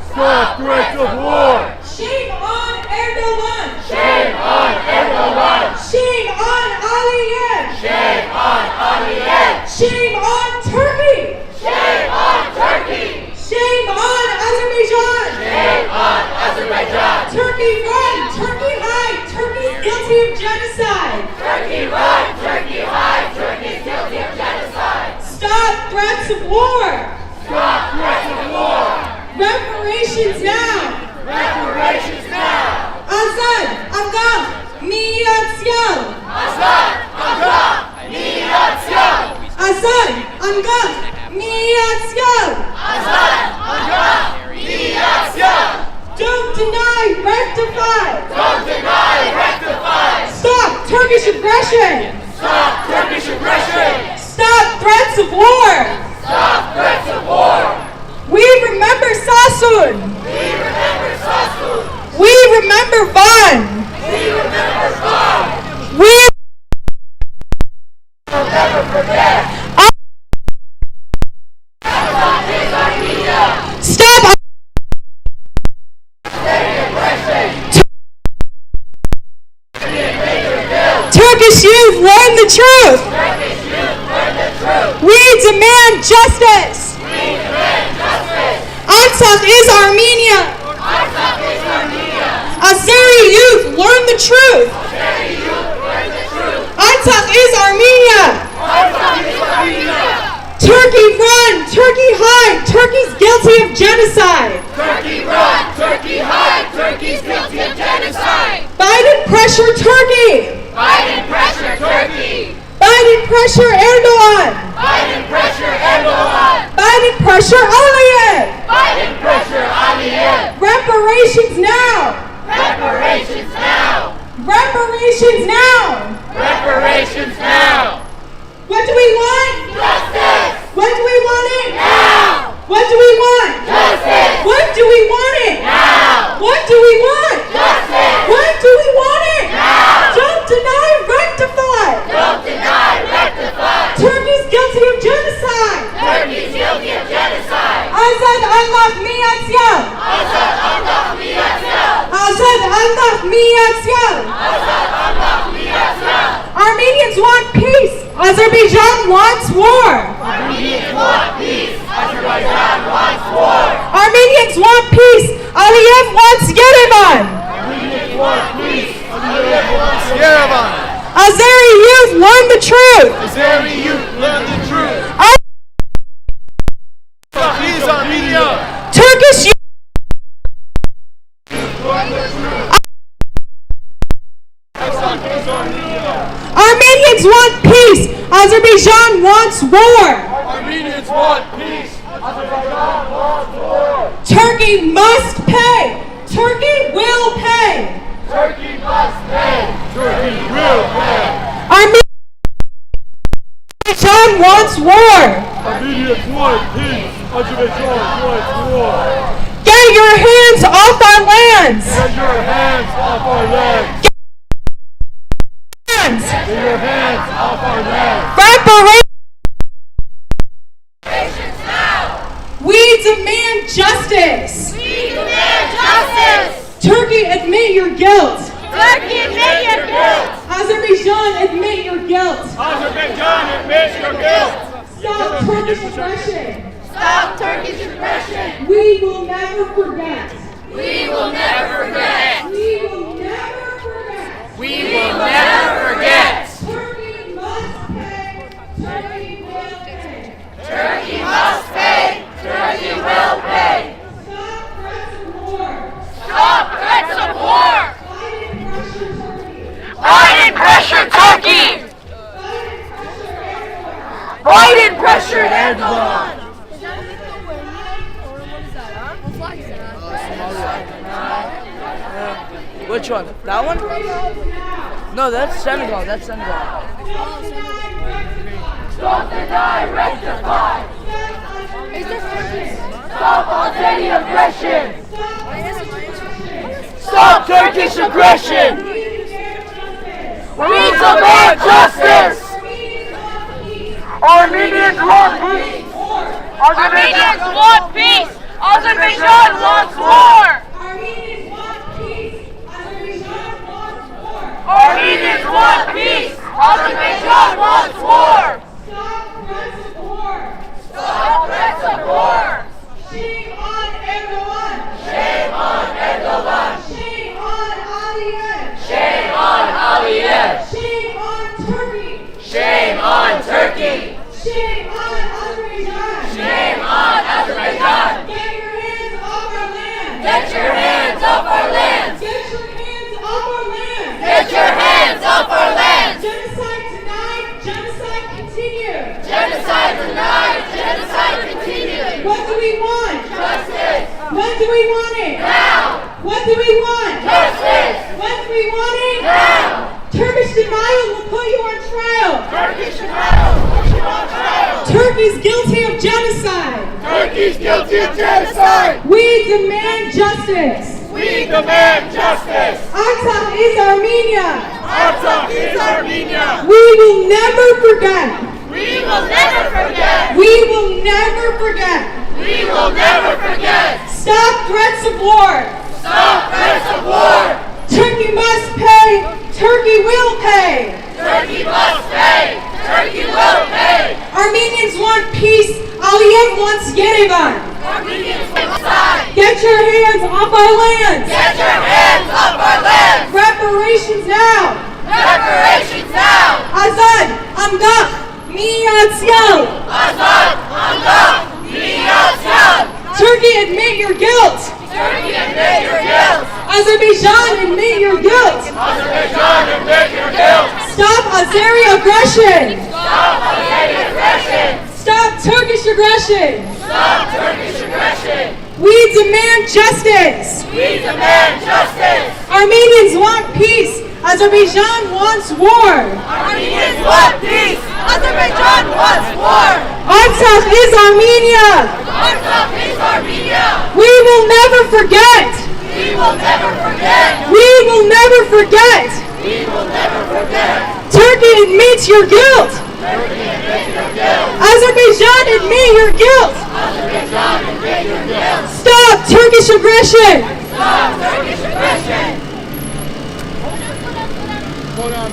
Stop threats of war! Shame on Erdogan. Shame on Erdogan! Shame on Aliyev. Shame on Aliyev! Shame on Turkey. Shame on Turkey! Shame on Azerbaijan. Shame on Azerbaijan! Turkey run. Turkey hide. Turkey's guilty of genocide. Turkey run! Turkey hide! Turkey's guilty of genocide! Stop threats of war. Stop threats of war! Reparations now. Reparations now! Azad Agha Miyatsyan. Azad Agha Miyatsyan! Azad Agha Miyatsyan. Azad Agha Miyatsyan! Don't deny, rectify. Don't deny, rectify! Stop Turkish aggression. Stop Turkish aggression! Stop threats of war. Stop threats of war! We remember Sasun. We remember Sasun! We remember Van. We remember God! We We'll never forget! Artsakh is Armenia! stop. Turkish youth, learn the truth. Turkish youth, learn the truth! We demand justice. We demand justice! Artsakh is Armenia. Artsakh is Armenia! Azeri youth, learn the truth. Azeri youth, learn the truth! Artsakh is Armenia. Artsakh is Armenia! Turkey run. Turkey hide. Turkey's guilty of genocide. Turkey run! Turkey hide! Turkey's guilty of genocide! Biden pressure Turkey. Biden pressure Turkey! Biden pressure Erdogan. Biden pressure Erdogan! Biden pressure Aliyev. Biden pressure Aliyev! Reparations now. Reparations now! Reparations now. Reparations now! What do we want? Justice! When do we want it? Now! What do we want? Justice! When do we want it? Now! What do we want? Justice! When do we want it? Now! Don't deny, rectify. Don't deny, rectify! Turkey's guilty of genocide. Turkey's guilty of genocide! Azad Allah Miyatsyan. Azad Allah Miyatsyan! Azad Allah Miyatsyan. Azad Allah Miyatsyan! Armenians want peace. Azerbaijan wants war. Armenians want peace! Azerbaijan wants war! Armenians want peace. Aliyev wants Yerevan. Armenians want peace! Aliyev wants Yerevan! Azeri youth, learn the truth. Azeri youth, learn the truth! Artsakh is Armenia! Turkish youth. Armenians want peace. Azerbaijan wants war. Armenians Armenians want peace. Azerbaijan wants war. Turkey must pay. Turkey will pay. Turkey must pay. Turkey will pay. Azerbaijan wants war. Armenians want peace. Azerbaijan wants war. Get your hands off our lands. Get your hands off our lands. Get your hands off our lands. Reparations now. We demand justice. We demand justice. Turkey, admit your guilt. Turkey, admit your guilt. Azerbaijan, admit your guilt. Azerbaijan admits your guilt. Stop Turkish aggression. Stop Turkish aggression. We will never forget. We will never forget. We will never forget. We will never forget. Turkey must pay. Turkey will pay. Turkey must pay. Turkey will pay. Stop threats of war. Stop threats of war. Biden pressure Turkey. Biden pressure Turkey. Biden Biden pressure Erdogan. pressure Erdogan. Which one? That one? No, that's Senegal. That's Senegal. Stop deny, rectify. Stop Azeri aggression. Stop Turkish aggression. We demand justice. Armenians want peace. Armenians want peace. Azerbaijan wants war. Armenians want peace. Azerbaijan wants war. Stop threats of war. Shame on Erdogan. Shame on Erdogan. Shame on Aliyev. Shame on Aliyev. Shame on Turkey. Shame on Turkey. Shame on Azerbaijan. Shame on Azerbaijan. Get your hands off our land. Get your hands off our lands. Get your hands off our land. Get your hands off our lands. Genocide denied. Genocide continued. Genocide denied. Genocide continued. What do we want? Justice. When do we want it? Now. What do we want? Justice. When do we want it? Now. Turkish denial will put you on trial. Turkish denial will put you on trial. Turkey's guilty of genocide. Turkey's guilty of genocide. We demand justice. We demand justice. Artsakh is Armenia. Artsakh is Armenia. We will never forget. We will never forget. We will never forget. We will never forget. Stop threats of war. Stop threats of war. Turkey must pay. Turkey will pay. Turkey must pay. Turkey will pay. Armenians want peace. Aliyev wants Yerevan. Armenians inside. Get your hands off our lands. Get your hands off our lands. Reparations now. Reparations now. Azad, Amgah, Miyatsial. Azad, Amgah, Miyatsial. Turkey, admit your guilt. Turkey, admit your guilt. Azerbaijan, admit your guilt. Azerbaijan admit your guilt. Stop Azeri aggression. Stop Azeri aggression. Stop Turkish aggression. Stop Turkish aggression. We demand justice. We demand justice. Armenians want peace. Azerbaijan wants war. Armenians want peace. Azerbaijan wants war. Artsakh is Armenia. Artsakh is Armenia. We will never forget. We will never forget. We will never forget. We will never forget. Turkey admits your guilt. Turkey admit your guilt. Azerbaijan admit your guilt. Azerbaijan admit your guilt. Stop Turkish aggression. Stop Turkish aggression. Hold on.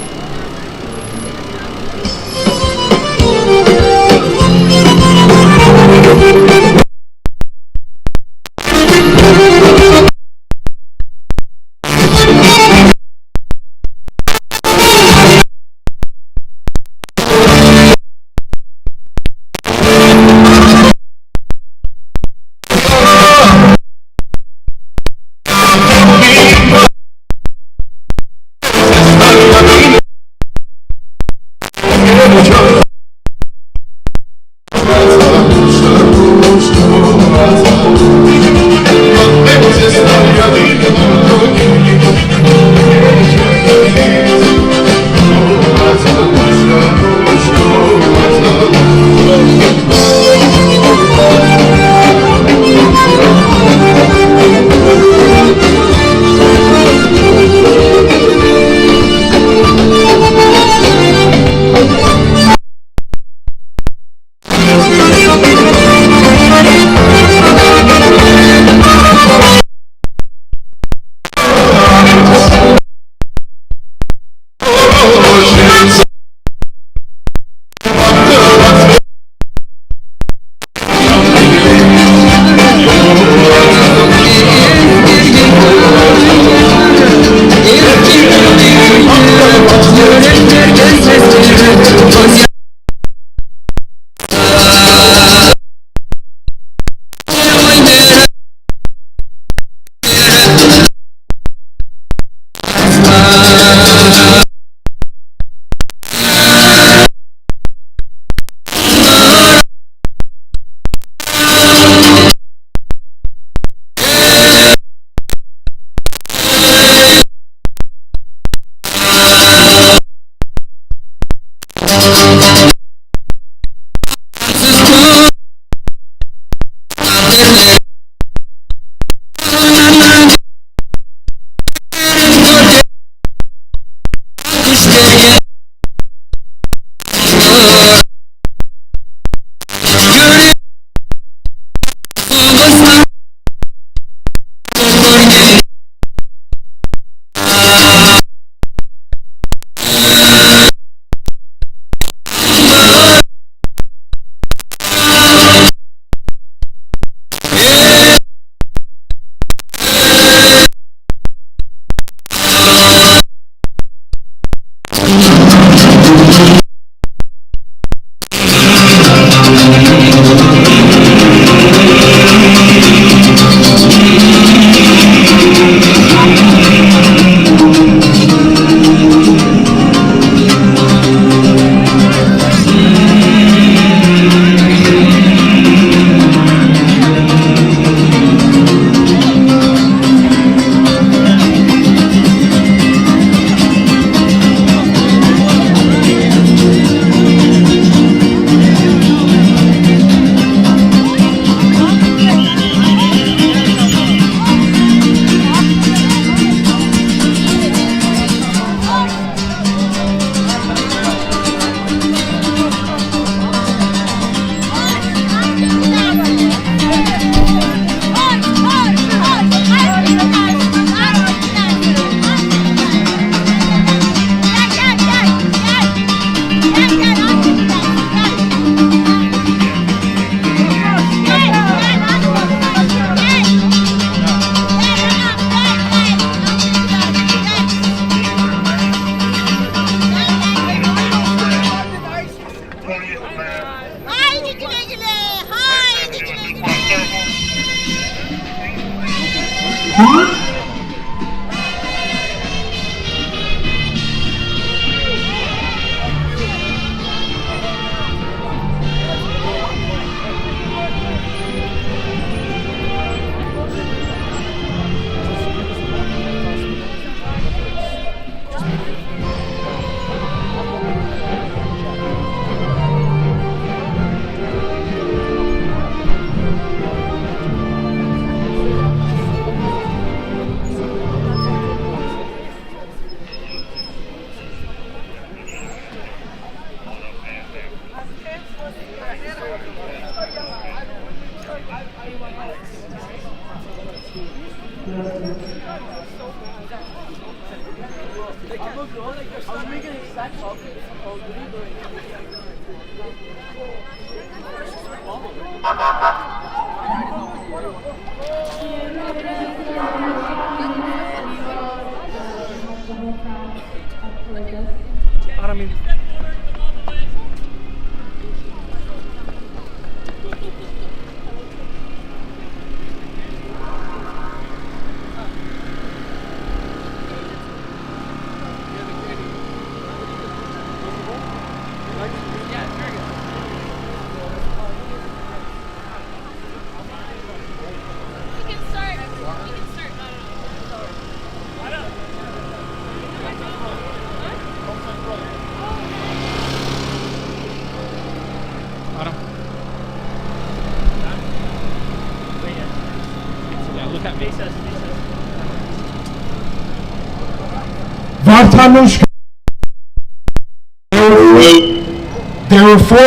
There were four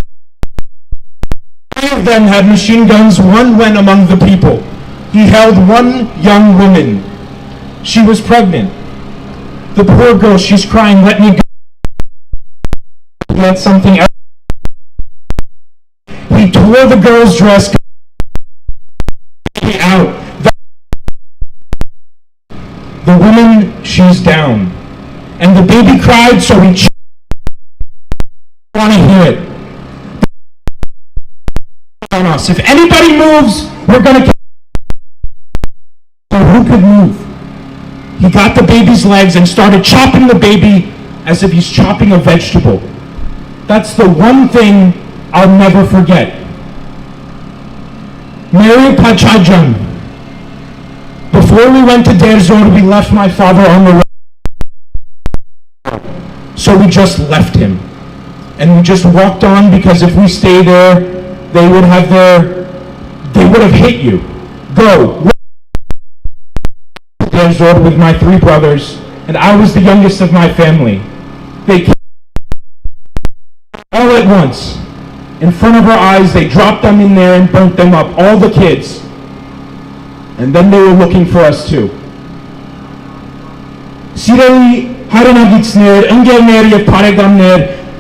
of them had machine guns. One went among the people. He held one young woman. She was pregnant. The poor girl, she's crying, "Let me go." Let something else. He tore the girl's dress out. The woman, she's down. And the baby cried, so he want to hear it. On us. If anybody moves, we're going to kill. So who could move? He got the baby's legs and started chopping the baby as if he's chopping a vegetable. That's the one thing I'll never forget. Mary Pachajan. Before we went to Deir Zor, we left my father on the road. So we just left him. And we just walked on because if we stay there, they would have hit you. Go. Deir Zor with my three brothers, and I was the youngest of my family. They came all at once. In front of our eyes, they dropped them in there and burnt them up, all the kids. And then they were looking for us too.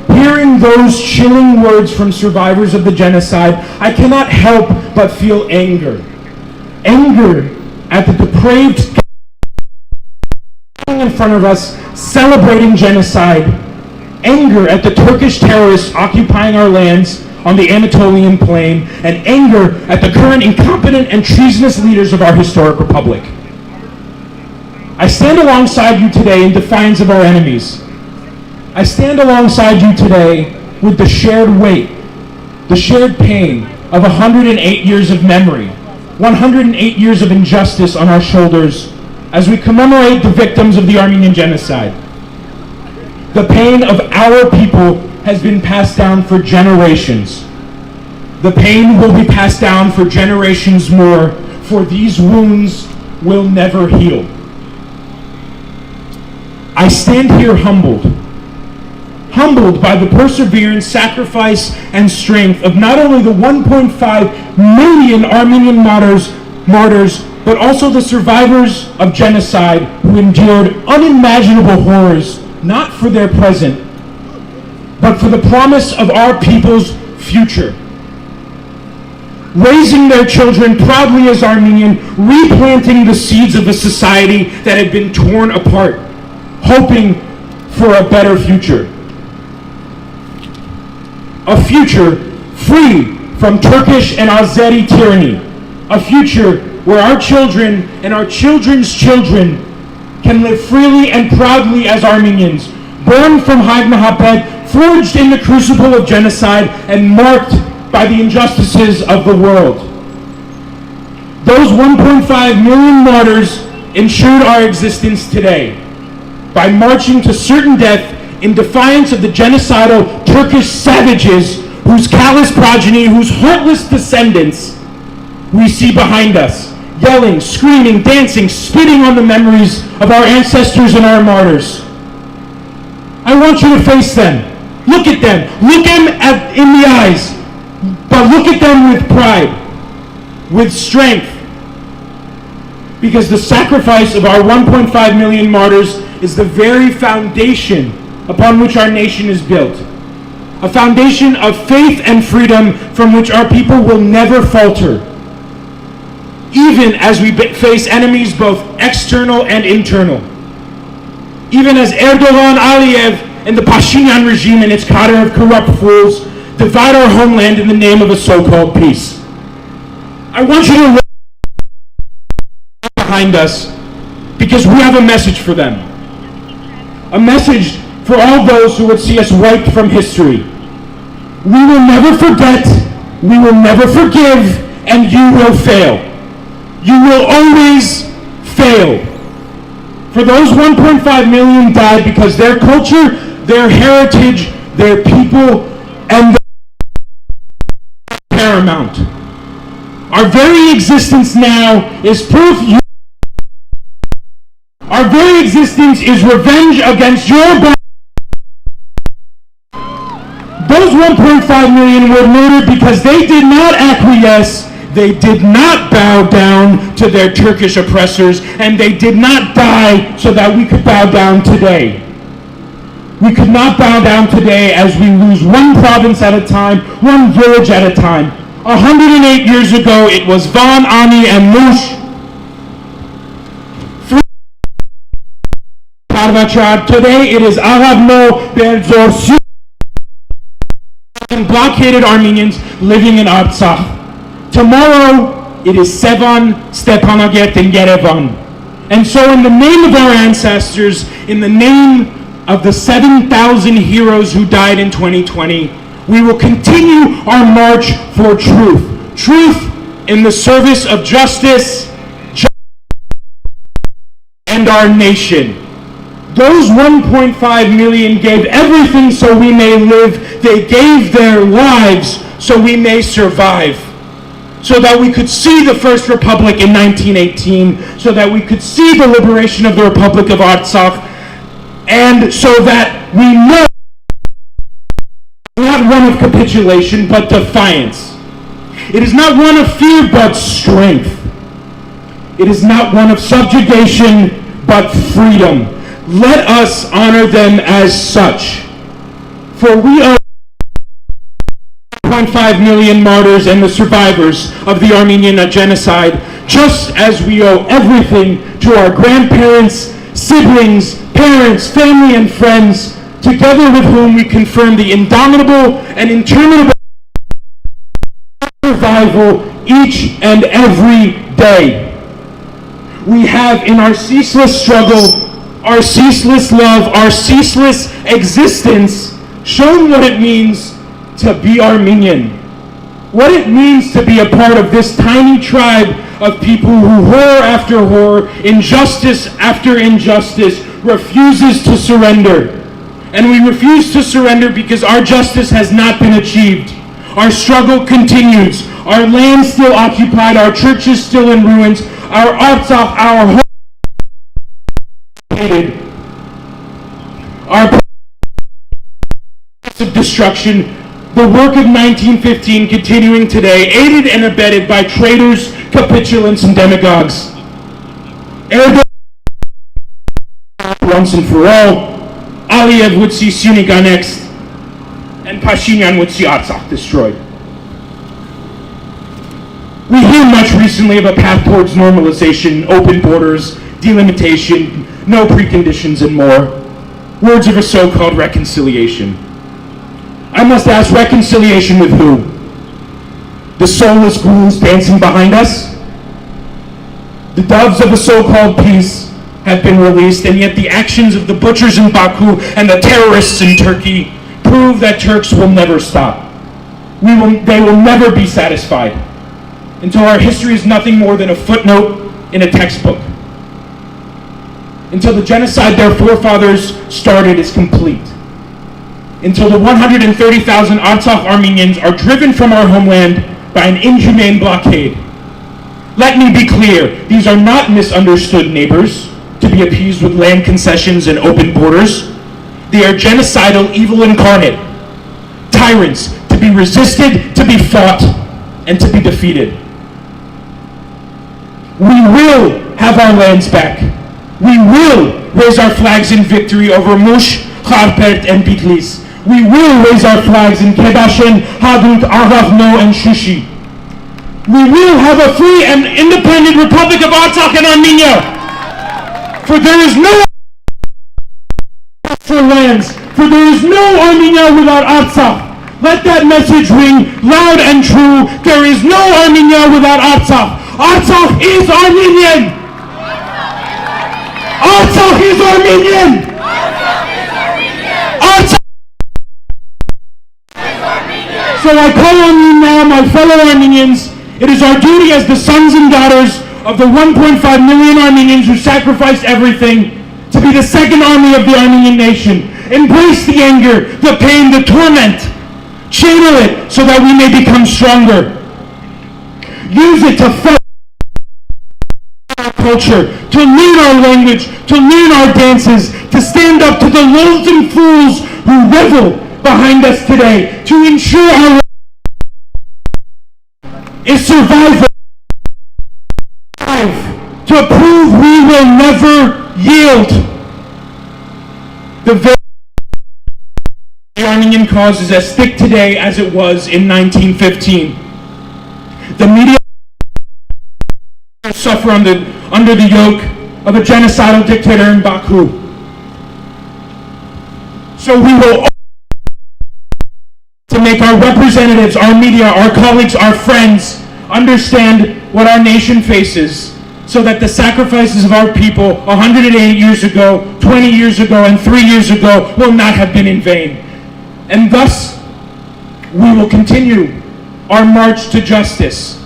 Hearing those chilling words from survivors of the genocide, I cannot help but feel anger. Anger at the depraved in front of us celebrating genocide. Anger at the Turkish terrorists occupying our lands, on the Anatolian plain, and anger at the current incompetent and treasonous leaders of our historic republic. I stand alongside you today in defiance of our enemies. I stand alongside you today with the shared weight, the shared pain of 108 years of memory, 108 years of injustice on our shoulders as we commemorate the victims of the Armenian Genocide. The pain of our people has been passed down for generations. The pain will be passed down for generations more, for these wounds will never heal. I stand here humbled by the perseverance, sacrifice, and strength of not only the 1.5 million Armenian martyrs, but also the survivors of genocide who endured unimaginable horrors, not for their present, but for the promise of our people's future. Raising their children proudly as Armenian, replanting the seeds of a society that had been torn apart, hoping for a better future. A future free from Turkish and Azeri tyranny. A future where our children and our children's children can live freely and proudly as Armenians, born from Haid Mahabed, forged in the crucible of genocide, and marked by the injustices of the world. Those 1.5 million martyrs ensured our existence today by marching to certain death in defiance of the genocidal Turkish savages whose callous progeny, whose heartless descendants we see behind us, yelling, screaming, dancing, spitting on the memories of our ancestors and our martyrs. I want you to face them. Look at them. Look them in the eyes. But look at them with pride, with strength. Because the sacrifice of our 1.5 million martyrs is the very foundation upon which our nation is built. A foundation of faith and freedom from which our people will never falter, even as we face enemies both external and internal. Even as Erdogan, Aliyev, and the Pashinyan regime and its cadre of corrupt fools divide our homeland in the name of a so-called peace. I want you to look behind us because we have a message for them. A message for all those who would see us wiped from history. We will never forget, we will never forgive, and you will fail. You will always fail. For those 1.5 million died because their culture, their heritage, their people, and their paramount. Our very existence now is proof our very existence is revenge against your body. Those 1.5 million were murdered because they did not acquiesce, they did not bow down to their Turkish oppressors, and they did not die so that we could bow down today. We could not bow down today as we lose one province at a time, one village at a time. 108 years ago, it was Van, Ani, and Mush. Today, it is Arabno, Berzorsu, and blockaded Armenians living in Artsakh. Tomorrow, it is Sevan, Stepanaget, and Yerevan. And so in the name of our ancestors, in the name of the 7,000 heroes who died in 2020, we will continue our march for truth. Truth in the service of justice and our nation. Those 1.5 million gave everything so we may live. They gave their lives so we may survive. So that we could see the First Republic in 1918, so that we could see the liberation of the Republic of Artsakh, and so that we know not one of capitulation, but defiance. It is not one of fear, but strength. It is not one of subjugation, but freedom. Let us honor them as such. For we are 1.5 million martyrs and the survivors of the Armenian Genocide, just as we owe everything to our grandparents, siblings, parents, family, and friends, together with whom we confirm the indomitable and interminable survival each and every day. We have in our ceaseless struggle, our ceaseless love, our ceaseless existence, shown what it means to be Armenian. What it means to be a part of this tiny tribe of people who, horror after horror, injustice after injustice, refuses to surrender. And we refuse to surrender because our justice has not been achieved. Our struggle continues. Our land still occupied, our churches still in ruins, our Artsakh, our home hated. Our of destruction, the work of 1915 continuing today, aided and abetted by traitors, capitulants, and demagogues. Erdogan, once and for all, Aliyev would see Sunni annexed, and Pashinyan would see Artsakh destroyed. We hear much recently of a path towards normalization, open borders, delimitation, no preconditions, and more. Words of a so-called reconciliation. I must ask, reconciliation with who? The soulless ghouls dancing behind us? The doves of a so-called peace have been released, and yet the actions of the butchers in Baku and the terrorists in Turkey prove that Turks will never stop. They will never be satisfied until our history is nothing more than a footnote in a textbook. Until the genocide their forefathers started is complete. Until the 130,000 Artsakh Armenians are driven from our homeland by an inhumane blockade. Let me be clear, these are not misunderstood neighbors to be appeased with land concessions and open borders. They are genocidal evil incarnate, tyrants to be resisted, to be fought, and to be defeated. We will have our lands back. We will raise our flags in victory over Mush, Kharpert, and Bitlis. We will raise our flags in Kedashen, Hadut, Aravno, and Shushi. We will have a free and independent Republic of Artsakh and Armenia. For there is no for lands, for there is no Armenia without Artsakh. Let that message ring loud and true. There is no Armenia without Artsakh. Artsakh is Armenian. Artsakh is Armenian. Artsakh. So I call on you now, my fellow Armenians. It is our duty as the sons and daughters of the 1.5 million Armenians who sacrificed everything to be the second army of the Armenian nation. Embrace the anger, the pain, the torment. Channel it so that we may become stronger. Use it to fight our culture, to learn our language, to learn our dances, to stand up to the loathsome fools who revel behind us today, to ensure our is survival, to prove we will never yield. The Armenian cause is as thick today as it was in 1915. The media suffer under the yoke of a genocidal dictator in Baku. So we will to make our representatives, our media, our colleagues, our friends understand what our nation faces, so that the sacrifices of our people 108 years ago, 20 years ago, and 3 years ago will not have been in vain. And thus, we will continue our march to justice.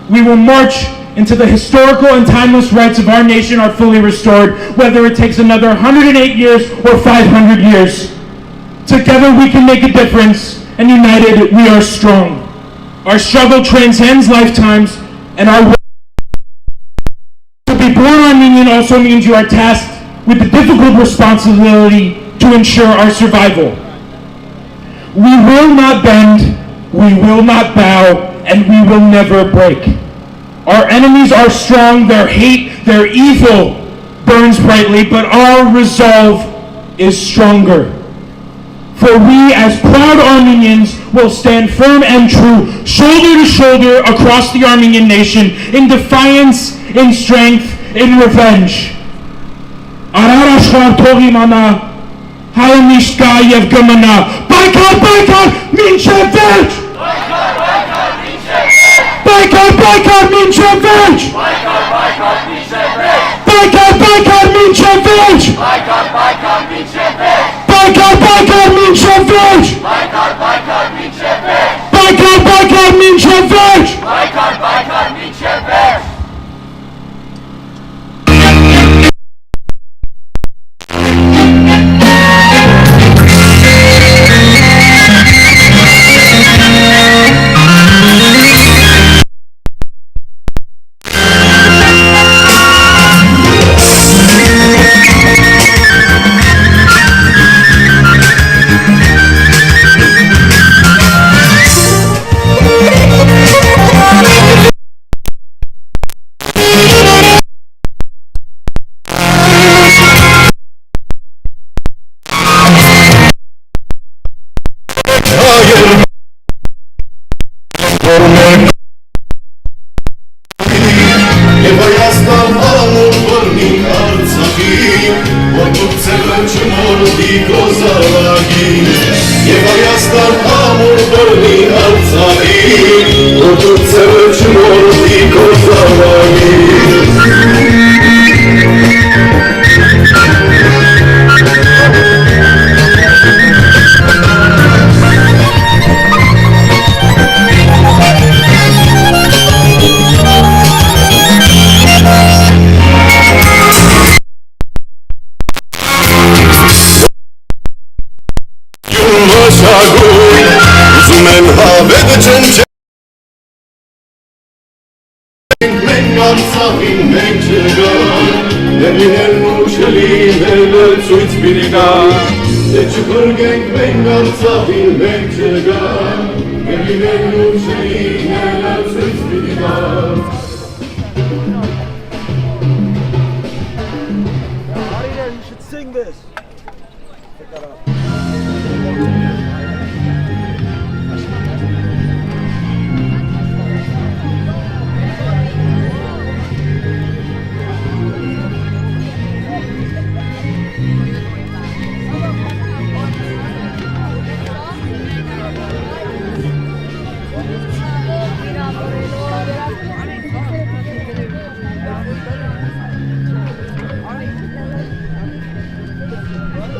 We will march until the historical and timeless rights of our nation are fully restored, whether it takes another 108 years or 500 years. Together we can make a difference, and united we are strong. Our struggle transcends lifetimes, and our to be born Armenian also means you are tasked with the difficult responsibility to ensure our survival. We will not bend, we will not bow, and we will never break. Our enemies are strong, their hate, their evil burns brightly, but our resolve is stronger. For we, as proud Armenians, will stand firm and true, shoulder to shoulder across the Armenian nation, in defiance, in strength, in revenge. Arar աշխարհ թող իմանա, հայը միշտ կա եւ կմնա, պայքար, պայքար, մինչև վերջ! Պայքար, պայքար, մինչև Baykar Minchevich! Baykar, Baykar, Minchevich! Baykar, Baykar Minchevich! Baykar, Baykar, Minchevich! Baykar, Baykar Minchevich! Baykar, Baykar, Minchevich! Baykar, Baykar Minchevich! Baykar, Baykar, Minchevich!